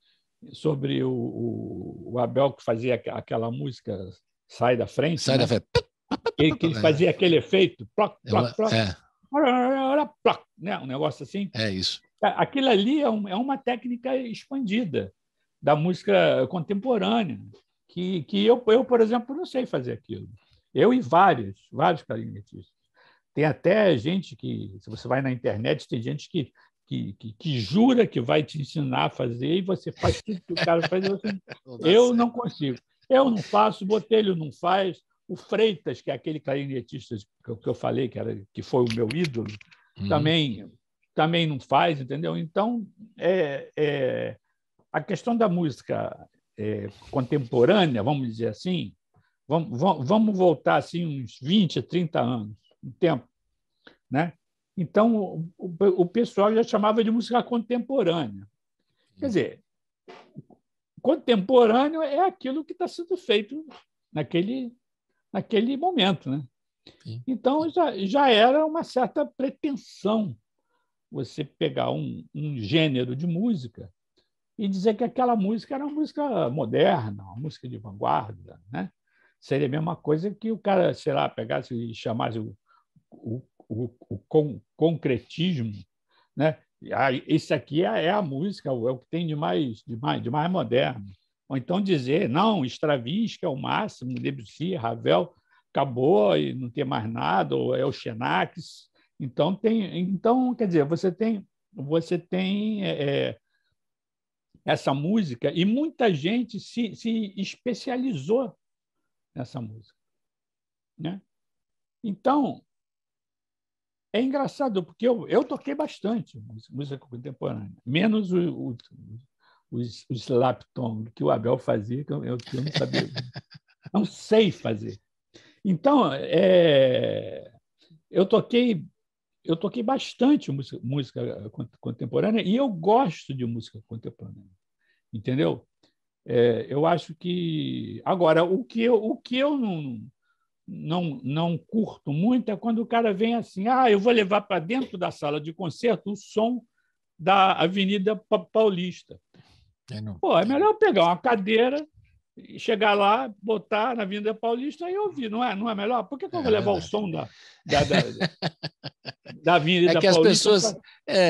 sobre o Abel, que fazia aquela música Sai da Frente. Sai da frente. Que ele fazia aquele efeito, ploc, ploc, ploc, ploc, né? Um negócio assim. É isso. Aquilo ali é uma técnica expandida da música contemporânea, que eu, por exemplo, não sei fazer aquilo. Eu e vários clarinetistas. Tem até gente que, se você vai na internet, tem gente que jura que vai te ensinar a fazer e você faz tudo que o cara faz. Eu não consigo. Eu não faço, o Botelho não faz, o Freitas, que é aquele clarinetista que eu falei, que foi o meu ídolo, também não faz, entendeu? Então, a questão da música contemporânea, vamos dizer assim, vamos voltar assim uns 20, 30 anos, um tempo, né? Então, o pessoal já chamava de música contemporânea. Quer dizer, contemporâneo é aquilo que está sendo feito naquele momento, né? Então, já era uma certa pretensão você pegar um gênero de música e dizer que aquela música era uma música moderna, uma música de vanguarda, né? Seria a mesma coisa que o cara, sei lá, pegasse e chamasse o concretismo, né? Isso aqui é a música, é o que tem de mais moderno. Ou então dizer, não, Stravinsky é o máximo, Debussy, Ravel, acabou e não tem mais nada, ou é o Xenax. Então, quer dizer, você tem essa música e muita gente se especializou nessa música, né? Então, é engraçado, porque eu toquei bastante música contemporânea, menos os slap-tong que o Abel fazia, que eu não sabia, não sei fazer. Então, eu toquei bastante música contemporânea e eu gosto de música contemporânea, entendeu? Eu acho que... Agora, o que eu não curto muito é quando o cara vem assim, eu vou levar para dentro da sala de concerto o som da Avenida Paulista. Pô, é melhor pegar uma cadeira, chegar lá, botar na Avenida Paulista e ouvir, não é melhor? Por que eu vou levar o som da Avenida Paulista? É que as pessoas...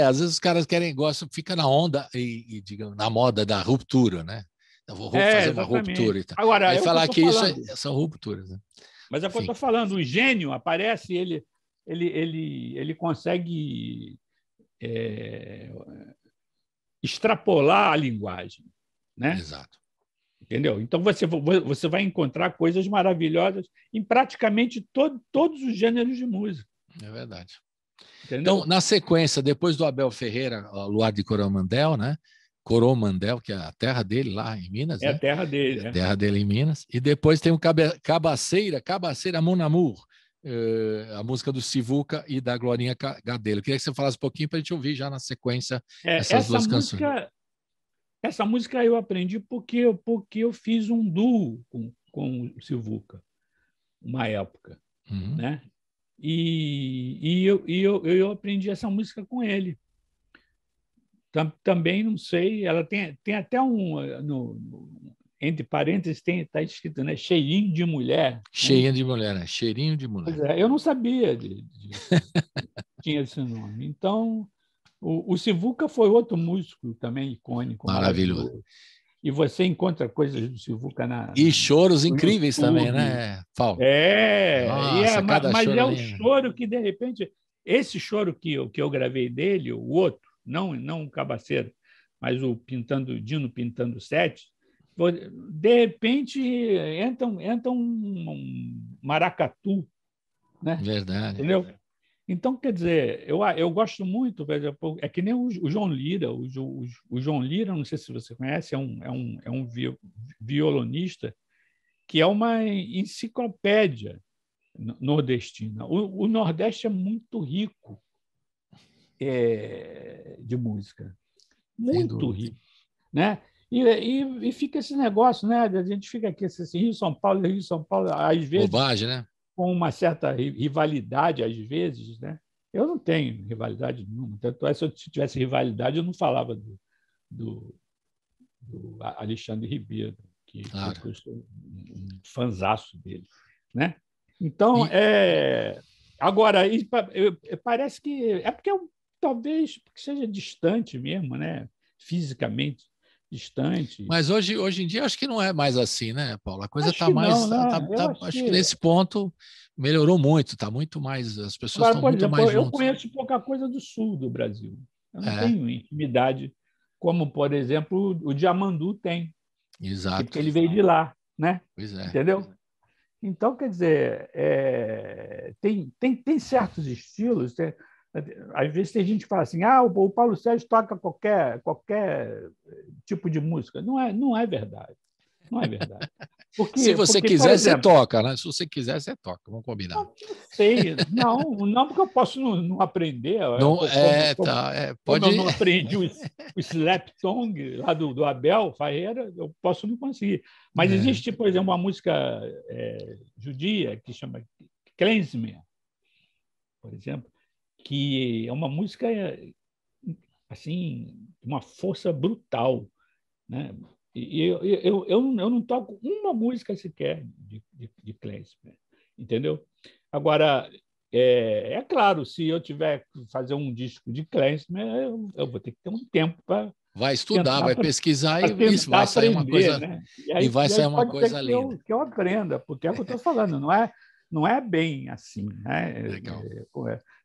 às vezes os caras gostam, fica na onda e digamos, na moda da ruptura, né? Eu vou fazer uma ruptura e tal. Agora, aí falar que isso são rupturas, né? Mas é o que eu estou falando, o gênio aparece, ele consegue extrapolar a linguagem, né? Exato. Entendeu? Então você vai encontrar coisas maravilhosas em praticamente todos os gêneros de música. É verdade. Entendeu? Então, na sequência, depois do Abel Ferreira, Luar de Coromandel, né? Coromandel, que é a terra dele lá em Minas. É, né? A terra dele. É a terra dele em Minas. E depois tem o Cabaceira Mon Amour, a música do Sivuca e da Glorinha Gadelo. Eu queria que você falasse um pouquinho para a gente ouvir já na sequência essas duas canções. Essa música eu aprendi porque eu fiz um duo com o Sivuca, uma época. Uhum. Né? E eu aprendi essa música com ele. Também não sei, ela tem até entre parênteses está escrito, né? Cheirinho de mulher. Cheirinho de mulher, né? Cheirinho de mulher. Eu não sabia tinha esse nome. Então, o Sivuca foi outro músico também icônico. Maravilhoso. E você encontra coisas do Sivuca E choros incríveis também, né, Paulo? Nossa, mas choro é o choro que, de repente, esse choro que eu gravei dele, o outro, não o Cabaceiro, mas o Dino Pintando Sete, de repente entra um maracatu, né? Verdade. Entendeu? Então, quer dizer, eu gosto muito, por exemplo, é que nem o João Lira. O João Lira, não sei se você conhece, é um violonista que é uma enciclopédia nordestina. O Nordeste é muito rico de música, muito rico, né? E fica esse negócio, né? A gente fica aqui assim, Rio, São Paulo, às vezes bobagem, né? Com uma certa rivalidade, às vezes, né? Eu não tenho rivalidade nenhuma. Tanto é, se eu tivesse rivalidade, eu não falava do Alexandre Ribeiro, que eu sou um fanzaço dele, né? Então, agora, parece que é porque talvez seja distante mesmo, né? Fisicamente distante. Mas hoje em dia acho que não é mais assim, né, Paulo? A coisa está mais... Não, né? Acho que nesse ponto melhorou muito, está muito mais... As pessoas estão muito mais juntas. Eu conheço pouca coisa do sul do Brasil. Eu não tenho intimidade, como, por exemplo, o Djamandu tem. Exato. Porque ele veio de lá, né? Pois é. Entendeu? Então, quer dizer, tem certos estilos... Às vezes tem gente que fala assim, o Paulo Sérgio toca qualquer tipo de música. Não é verdade. Não é verdade. Se você quiser, você toca, né? Se você quiser, você toca. Vamos combinar. Não sei. Não, porque eu posso não aprender. Pode... Eu não aprendi o slap-tong lá do Abel Ferreira, eu posso não conseguir. Mas existe, por exemplo, uma música judia que chama Klezmer, por exemplo, que é uma música assim, uma força brutal, né? E eu não toco uma música sequer de Klezmer, entendeu? Agora, é claro, se eu tiver que fazer um disco de Klezmer, eu vou ter que ter um tempo para... Vai estudar, vai pesquisar e vai sair uma coisa, né? E vai sair uma coisa linda. Que eu aprenda, porque é o que eu estou falando, não é bem assim, né? Legal.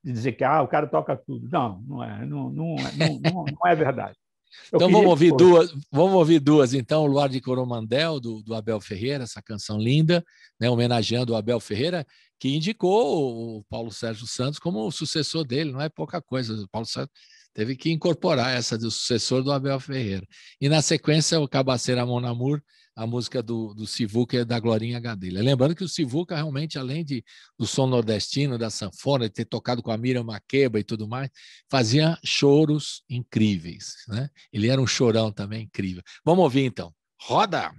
De dizer que o cara toca tudo. Não é verdade. Então vamos ouvir duas. Então, o Luar de Coromandel, do Abel Ferreira, essa canção linda, né, homenageando o Abel Ferreira, que indicou o Paulo Sérgio Santos como o sucessor dele, não é pouca coisa. O Paulo Sérgio teve que incorporar essa do sucessor do Abel Ferreira. E na sequência, o Cabaceira Mon Amour, a música do Sivuca e da Glorinha Gadelha. Lembrando que o Sivuca, realmente, além do som nordestino, da sanfona, de ter tocado com a Miriam Makeba e tudo mais, fazia choros incríveis, né? Ele era um chorão também incrível. Vamos ouvir, então. Roda!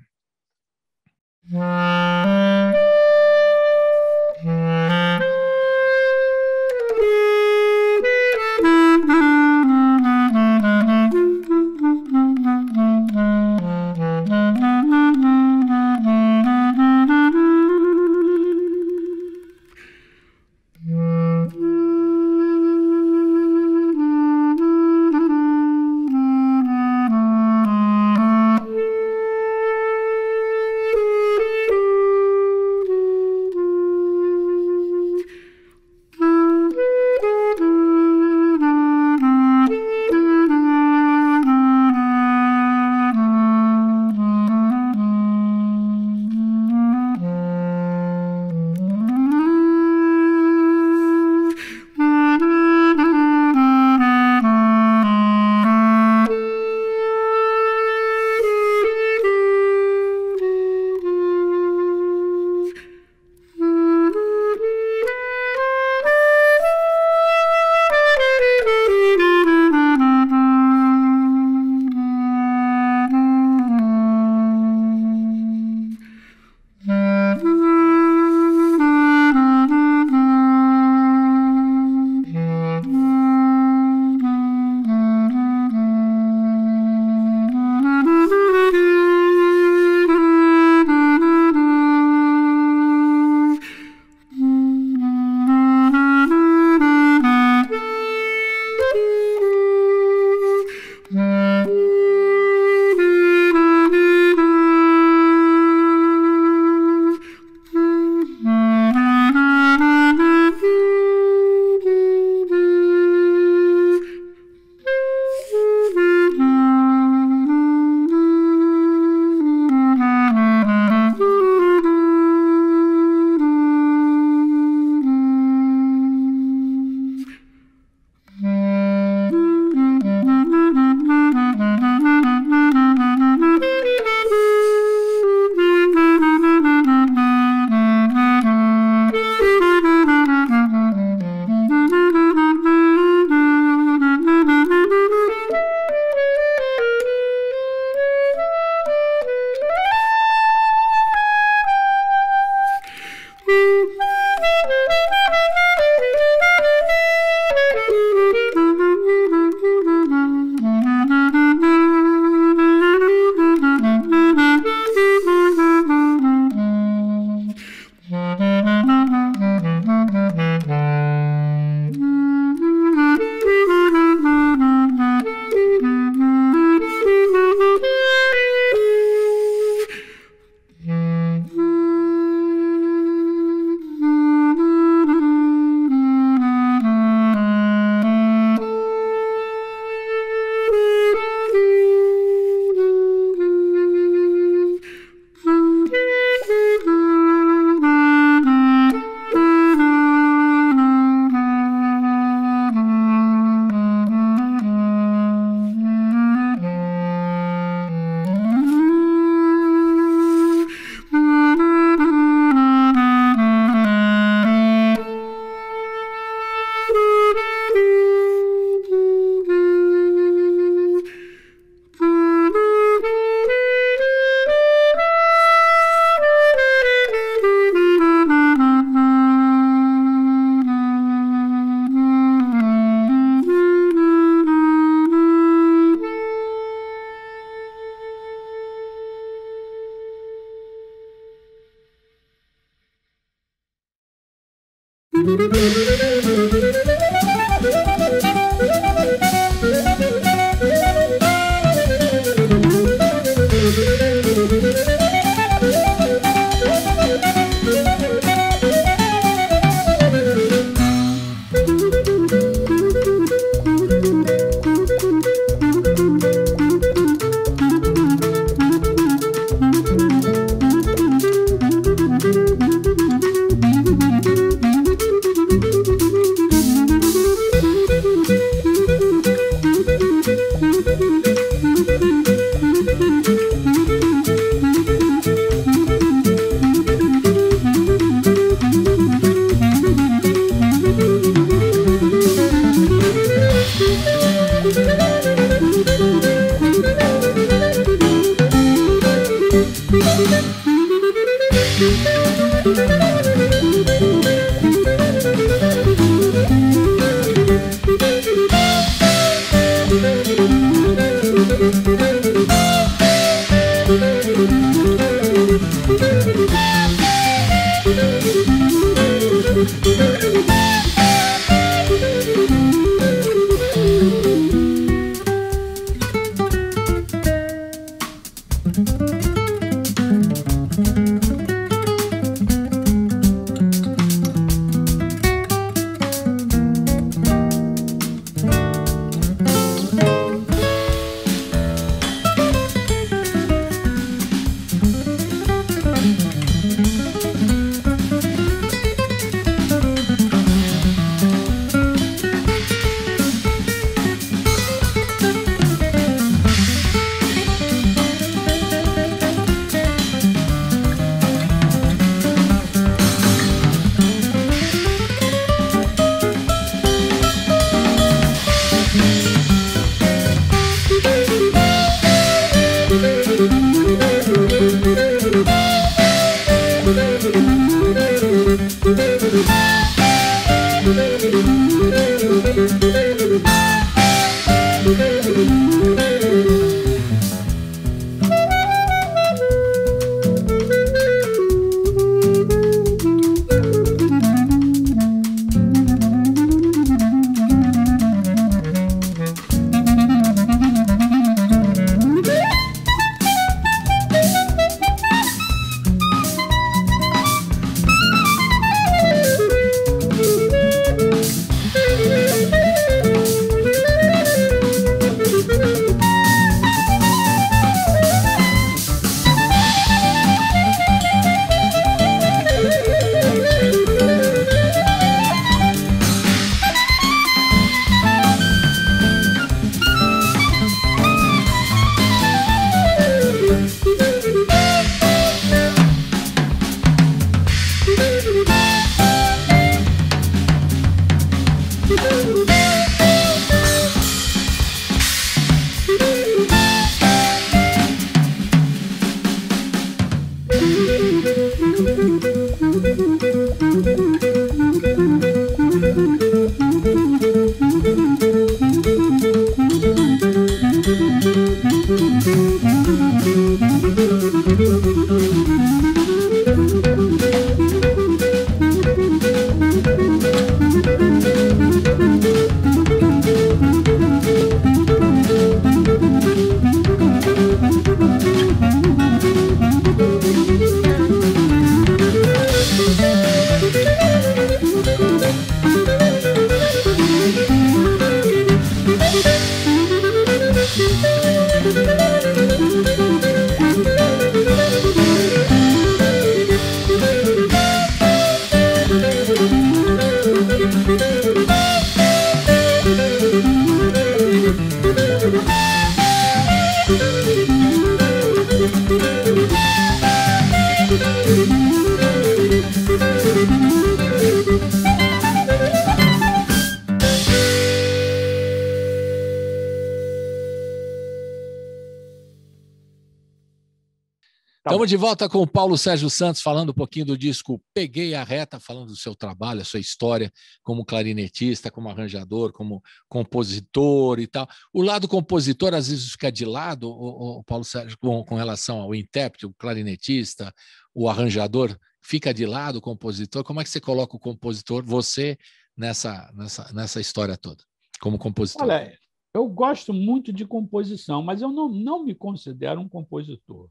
Estamos de volta com o Paulo Sérgio Santos, falando um pouquinho do disco Peguei a Reta, falando do seu trabalho, a sua história como clarinetista, como arranjador, como compositor e tal. O lado compositor, às vezes, fica de lado, o Paulo Sérgio, com relação ao intérprete, o clarinetista, o arranjador, fica de lado o compositor. Como é que você coloca o compositor, você, nessa história toda, como compositor? Olha, eu gosto muito de composição, mas eu não me considero um compositor.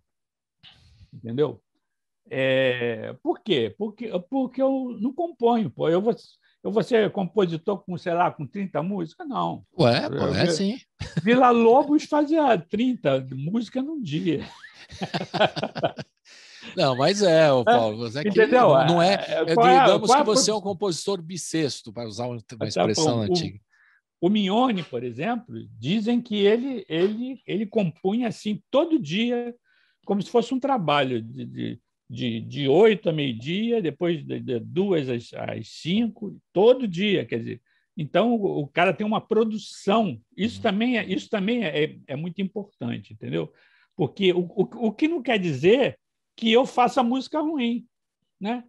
Entendeu? Por quê? Porque eu não componho. Pô. Eu vou ser compositor com, sei lá, com 30 músicas? Não. Ué, pô, sim. Villa-Lobos fazia 30 músicas num dia. Não, mas Paulo. Entendeu? Não digamos que você é um compositor bissexto, para usar uma expressão antiga. O Mignone, por exemplo, dizem que ele compunha assim todo dia, como se fosse um trabalho de 8 a meio-dia, depois de 2 às 5, todo dia. Quer dizer, então o cara tem uma produção. Isso também é muito importante, entendeu? Porque o que não quer dizer que eu faça música ruim, né?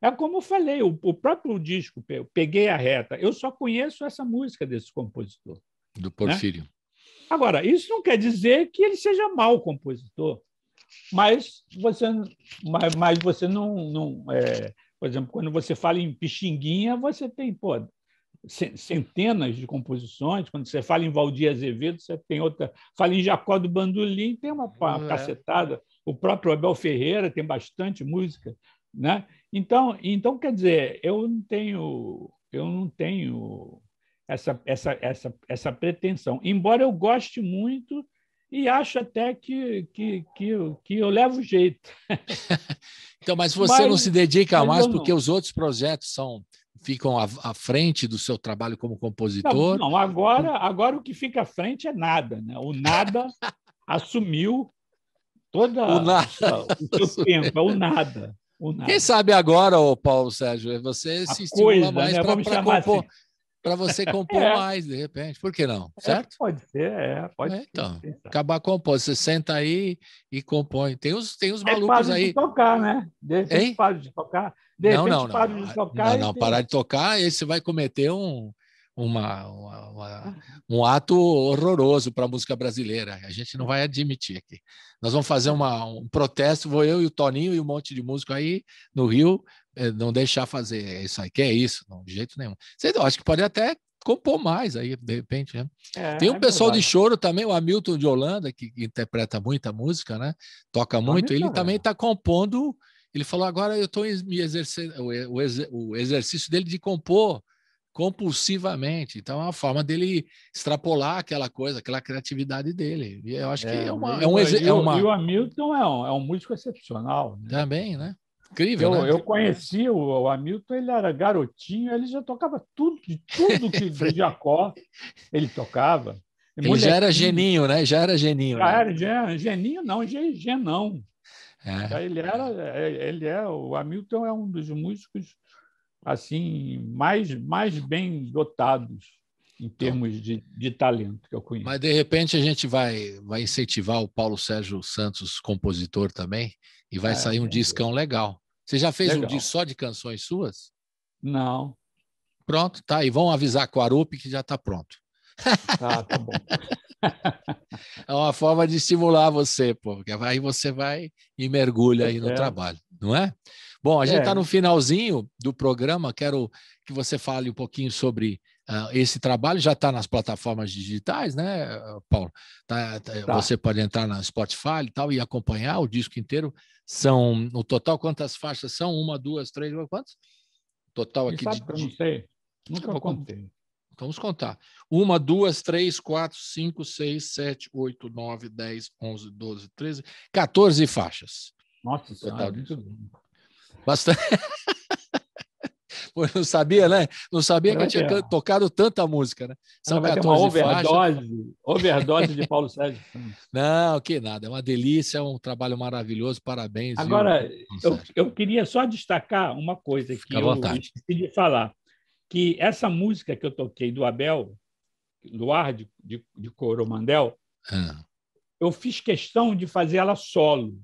É como eu falei, o próprio disco, eu Peguei a Reta, eu só conheço essa música desse compositor. Do Porfírio. Né? Agora, isso não quer dizer que ele seja mau compositor, mas você não por exemplo, quando você fala em Pixinguinha, você tem centenas de composições. Quando você fala em Valdir Azevedo, você tem outra. Fala em Jacó do Bandolim, tem uma cacetada. O próprio Abel Ferreira tem bastante música, né? Então, quer dizer, eu não tenho essa pretensão, embora eu goste muito e acho até que eu levo jeito. Então, mas você não se dedica mais porque os outros projetos ficam à frente do seu trabalho como compositor? Não, agora o que fica à frente é nada, né? O nada assumiu o seu tempo, é o nada. Quem sabe agora, Paulo Sérgio, você se estimula mais, né? Para compor. Assim. Para você compor mais, de repente. Por que não? Certo? Pode ser, pode ser. Então, acabar compondo. Você senta aí e compõe. Tem os malucos para aí. De tocar, né? De repente para de tocar. De repente para de tocar. Não, parar de tocar, aí você vai cometer um ato horroroso para a música brasileira. A gente não vai admitir aqui. Nós vamos fazer um protesto, vou eu e o Toninho e um monte de músico aí no Rio, não deixar fazer isso aí. Que é isso? Não, de jeito nenhum. Você acho que pode até compor mais aí, de repente. Né? Tem um pessoal de choro também, o Hamilton de Holanda, que interpreta muita música, né? Toca muito, ele também está compondo. Ele falou, agora eu estou me exercendo, o exercício dele de compor compulsivamente. Então, é uma forma dele extrapolar aquela coisa, aquela criatividade dele. E eu acho que E o Hamilton é um músico excepcional. Né? Também, né? Incrível, né? Eu conheci o Hamilton, ele era garotinho, ele já tocava tudo que de Jacó ele tocava. Ele já era geninho, né? Já era geninho. Geninho não, genão. O Hamilton é um dos músicos assim mais bem dotados em termos de talento que eu conheço. Mas, de repente, a gente vai incentivar o Paulo Sérgio Santos, compositor também, e vai sair um discão legal. Você já fez um disco só de canções suas? Não. Pronto, tá. E vão avisar com o Arup que já está pronto. Tá bom. É uma forma de estimular você, pô, porque aí você vai e mergulha aí no trabalho, não é? Bom, a gente está no finalzinho do programa, quero que você fale um pouquinho sobre esse trabalho, já está nas plataformas digitais, né, Paulo? Você pode entrar na Spotify e tal e acompanhar o disco inteiro. São, no total, quantas faixas são? 1, 2, 3, quantas? Total aqui eu não sei, nunca contei. Vamos contar. 1, 2, 3, 4, 5, 6, 7, 8, 9, 10, 11, 12, 13, 14 faixas. Nossa Senhora, bastante. Pô, não sabia, né? Não sabia que eu tinha tocado tanta música, né? São 14 faixas. Overdose de Paulo Sérgio Santos. Não, que nada. É uma delícia, é um trabalho maravilhoso. Parabéns. Agora, eu queria só destacar uma coisa que eu esqueci de falar. Que essa música que eu toquei do Abel, Luar de Coromandel, eu fiz questão de fazer ela solo.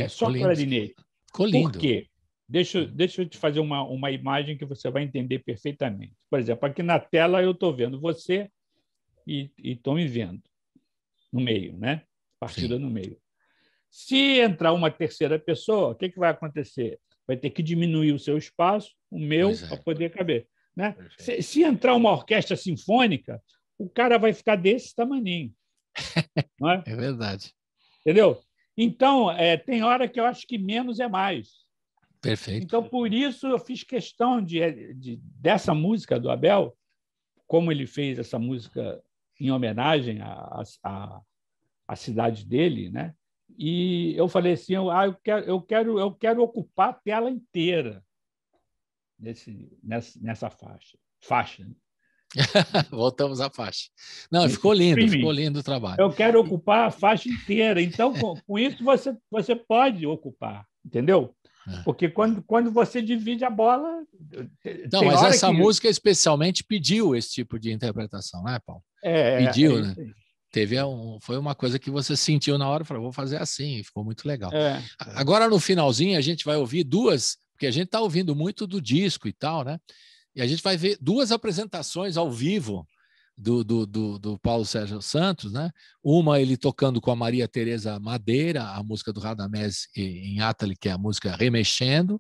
Só clarinete. Ficou lindo. Por quê? Deixa eu te fazer uma imagem que você vai entender perfeitamente. Por exemplo, aqui na tela eu estou vendo você e estou me vendo no meio, né? Partida no meio. Se entrar uma terceira pessoa, o que vai acontecer? Vai ter que diminuir o seu espaço, o meu, para poder caber. Né? Se entrar uma orquestra sinfônica, o cara vai ficar desse tamaninho. Não é? É verdade. Entendeu? Então, tem hora que eu acho que menos é mais. Perfeito. Então, por isso, eu fiz questão dessa música do Abel, como ele fez essa música em homenagem à cidade dele, né? E eu falei assim, eu quero ocupar a tela inteira nessa faixa. Né? Voltamos à faixa. Não, ficou lindo o trabalho. Eu quero ocupar a faixa inteira. Então, com isso, você pode ocupar, entendeu? Porque quando você divide a bola... Não, mas essa música especialmente pediu esse tipo de interpretação, né, Paulo? Pediu, né? Foi uma coisa que você sentiu na hora, falou, vou fazer assim, ficou muito legal. É. Agora, no finalzinho, a gente vai ouvir duas, porque a gente está ouvindo muito do disco e tal, né? E a gente vai ver duas apresentações ao vivo do Paulo Sérgio Santos, né? Uma ele tocando com a Maria Tereza Madeira, a música do Radamés em Atali, que é a música Remexendo,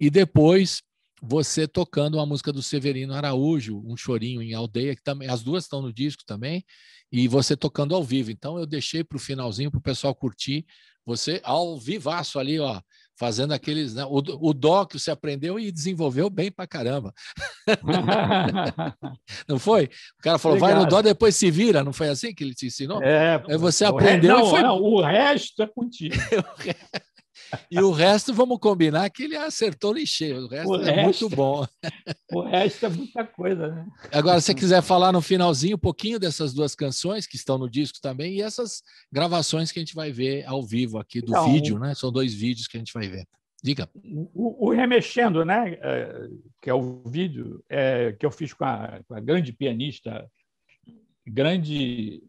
e depois você tocando a música do Severino Araújo, Um Chorinho em Aldeia, que também as duas estão no disco também, e você tocando ao vivo. Então eu deixei para o finalzinho para o pessoal curtir você ao vivaço ali, ó, fazendo aqueles, né, o dó que você aprendeu e desenvolveu bem para caramba. Não foi? O cara falou, Obrigado. Vai no dó, depois se vira. Não foi assim que ele te ensinou? Aí você o aprendeu não, e foi... Não, o resto é contigo. E o resto, vamos combinar que ele acertou em cheio. O resto muito bom. O resto é muita coisa, né? Agora, se você quiser falar no finalzinho um pouquinho dessas duas canções que estão no disco também e essas gravações que a gente vai ver ao vivo aqui do vídeo, né? São 2 vídeos que a gente vai ver. Diga. O Remexendo, né? Que é o vídeo que eu fiz com a grande pianista, grande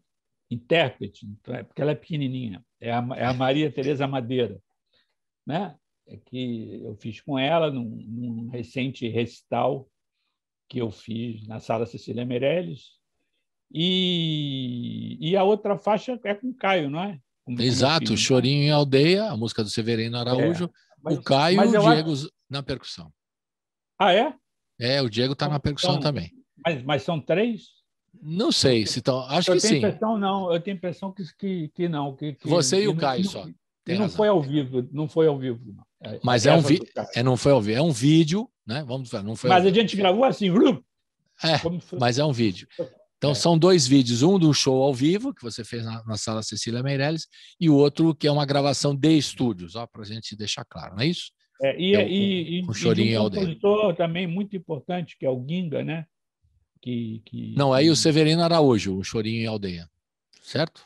intérprete, porque ela é pequenininha, é a Maria Tereza Madeira, né? Que eu fiz com ela num recente recital que eu fiz na Sala Cecília Meirelles. E a outra faixa é com o Caio, não é? Exato, Chorinho em Aldeia, a música do Severino Araújo, o Caio e o Diego na percussão. Ah, é? O Diego está na percussão também. Mas são 3? Não sei, se estão. Acho que sim. Eu tenho impressão que não. Você e o Caio só. Não foi ao vivo, não. Mas não foi ao vivo, é um vídeo, né? Vamos ver, não foi. Mas a gente gravou assim, mas é um vídeo. Então são 2 vídeos, um do show ao vivo que você fez na Sala Cecília Meirelles e o outro que é uma gravação de estúdios, para a gente deixar claro, não é isso? E Chorinho em Aldeia. Um compositor também muito importante que é o Guinga, né? Não, aí o Severino Araújo, o Chorinho em Aldeia, certo?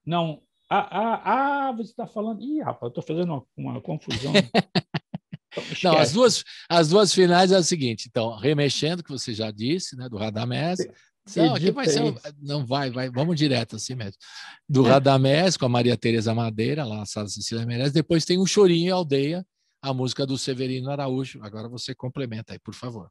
Não. Você está falando... Ih, rapaz, eu estou fazendo uma confusão. Não, as duas finais é o seguinte, então, Remexendo, que você já disse, né, do Radamés. Aqui vai ser... Não, vai, vamos direto assim mesmo. Do Radamés, com a Maria Tereza Madeira, lá na Sala Cecília Meirelles. Depois tem um Chorinho em Aldeia, a música do Severino Araújo. Agora você complementa aí, por favor.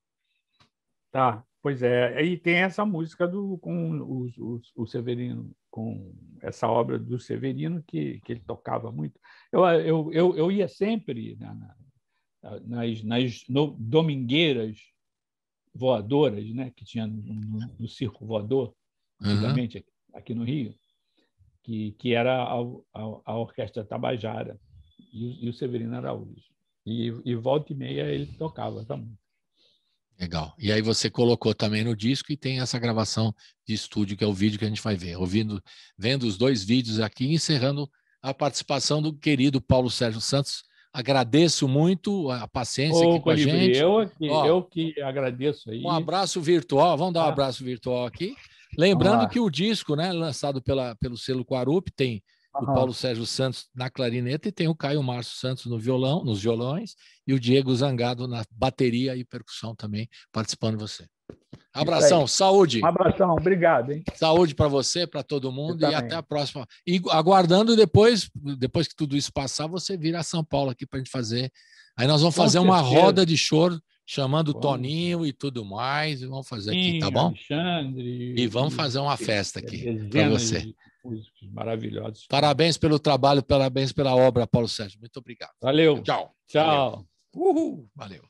Tá, pois é. Aí tem essa música com o Severino, com essa obra do Severino que ele tocava muito. Eu ia sempre nas domingueiras voadoras, né, que tinha no Circo Voador, antigamente, aqui no Rio, que era a Orquestra Tabajara e o Severino Araújo. E volta e meia ele tocava essa música. Legal. E aí você colocou também no disco e tem essa gravação de estúdio, que é o vídeo que a gente vai ver. Vendo os 2 vídeos aqui, encerrando a participação do querido Paulo Sérgio Santos. Agradeço muito a paciência aqui com a gente. Eu que agradeço aí. Um abraço virtual. Vamos dar um abraço virtual aqui. Lembrando que o disco, né, lançado pelo selo Quarup, tem o Paulo Sérgio Santos na clarineta e tem o Caio Márcio Santos nos violões e o Diego Zangado na bateria e percussão também, participando de você. Abração, saúde. Um abração, obrigado. Hein? Saúde para você, para todo mundo e até a próxima. E aguardando depois que tudo isso passar, você vir a São Paulo aqui para a gente fazer. Aí nós vamos fazer uma roda de choro, chamando o Toninho e tudo mais, e vamos fazer aqui, tá bom? Alexandre. E vamos fazer uma festa aqui para você. Músicos maravilhosos. Parabéns pelo trabalho, parabéns pela obra, Paulo Sérgio. Muito obrigado. Valeu. Tchau. Tchau. Valeu. Uhul. Valeu.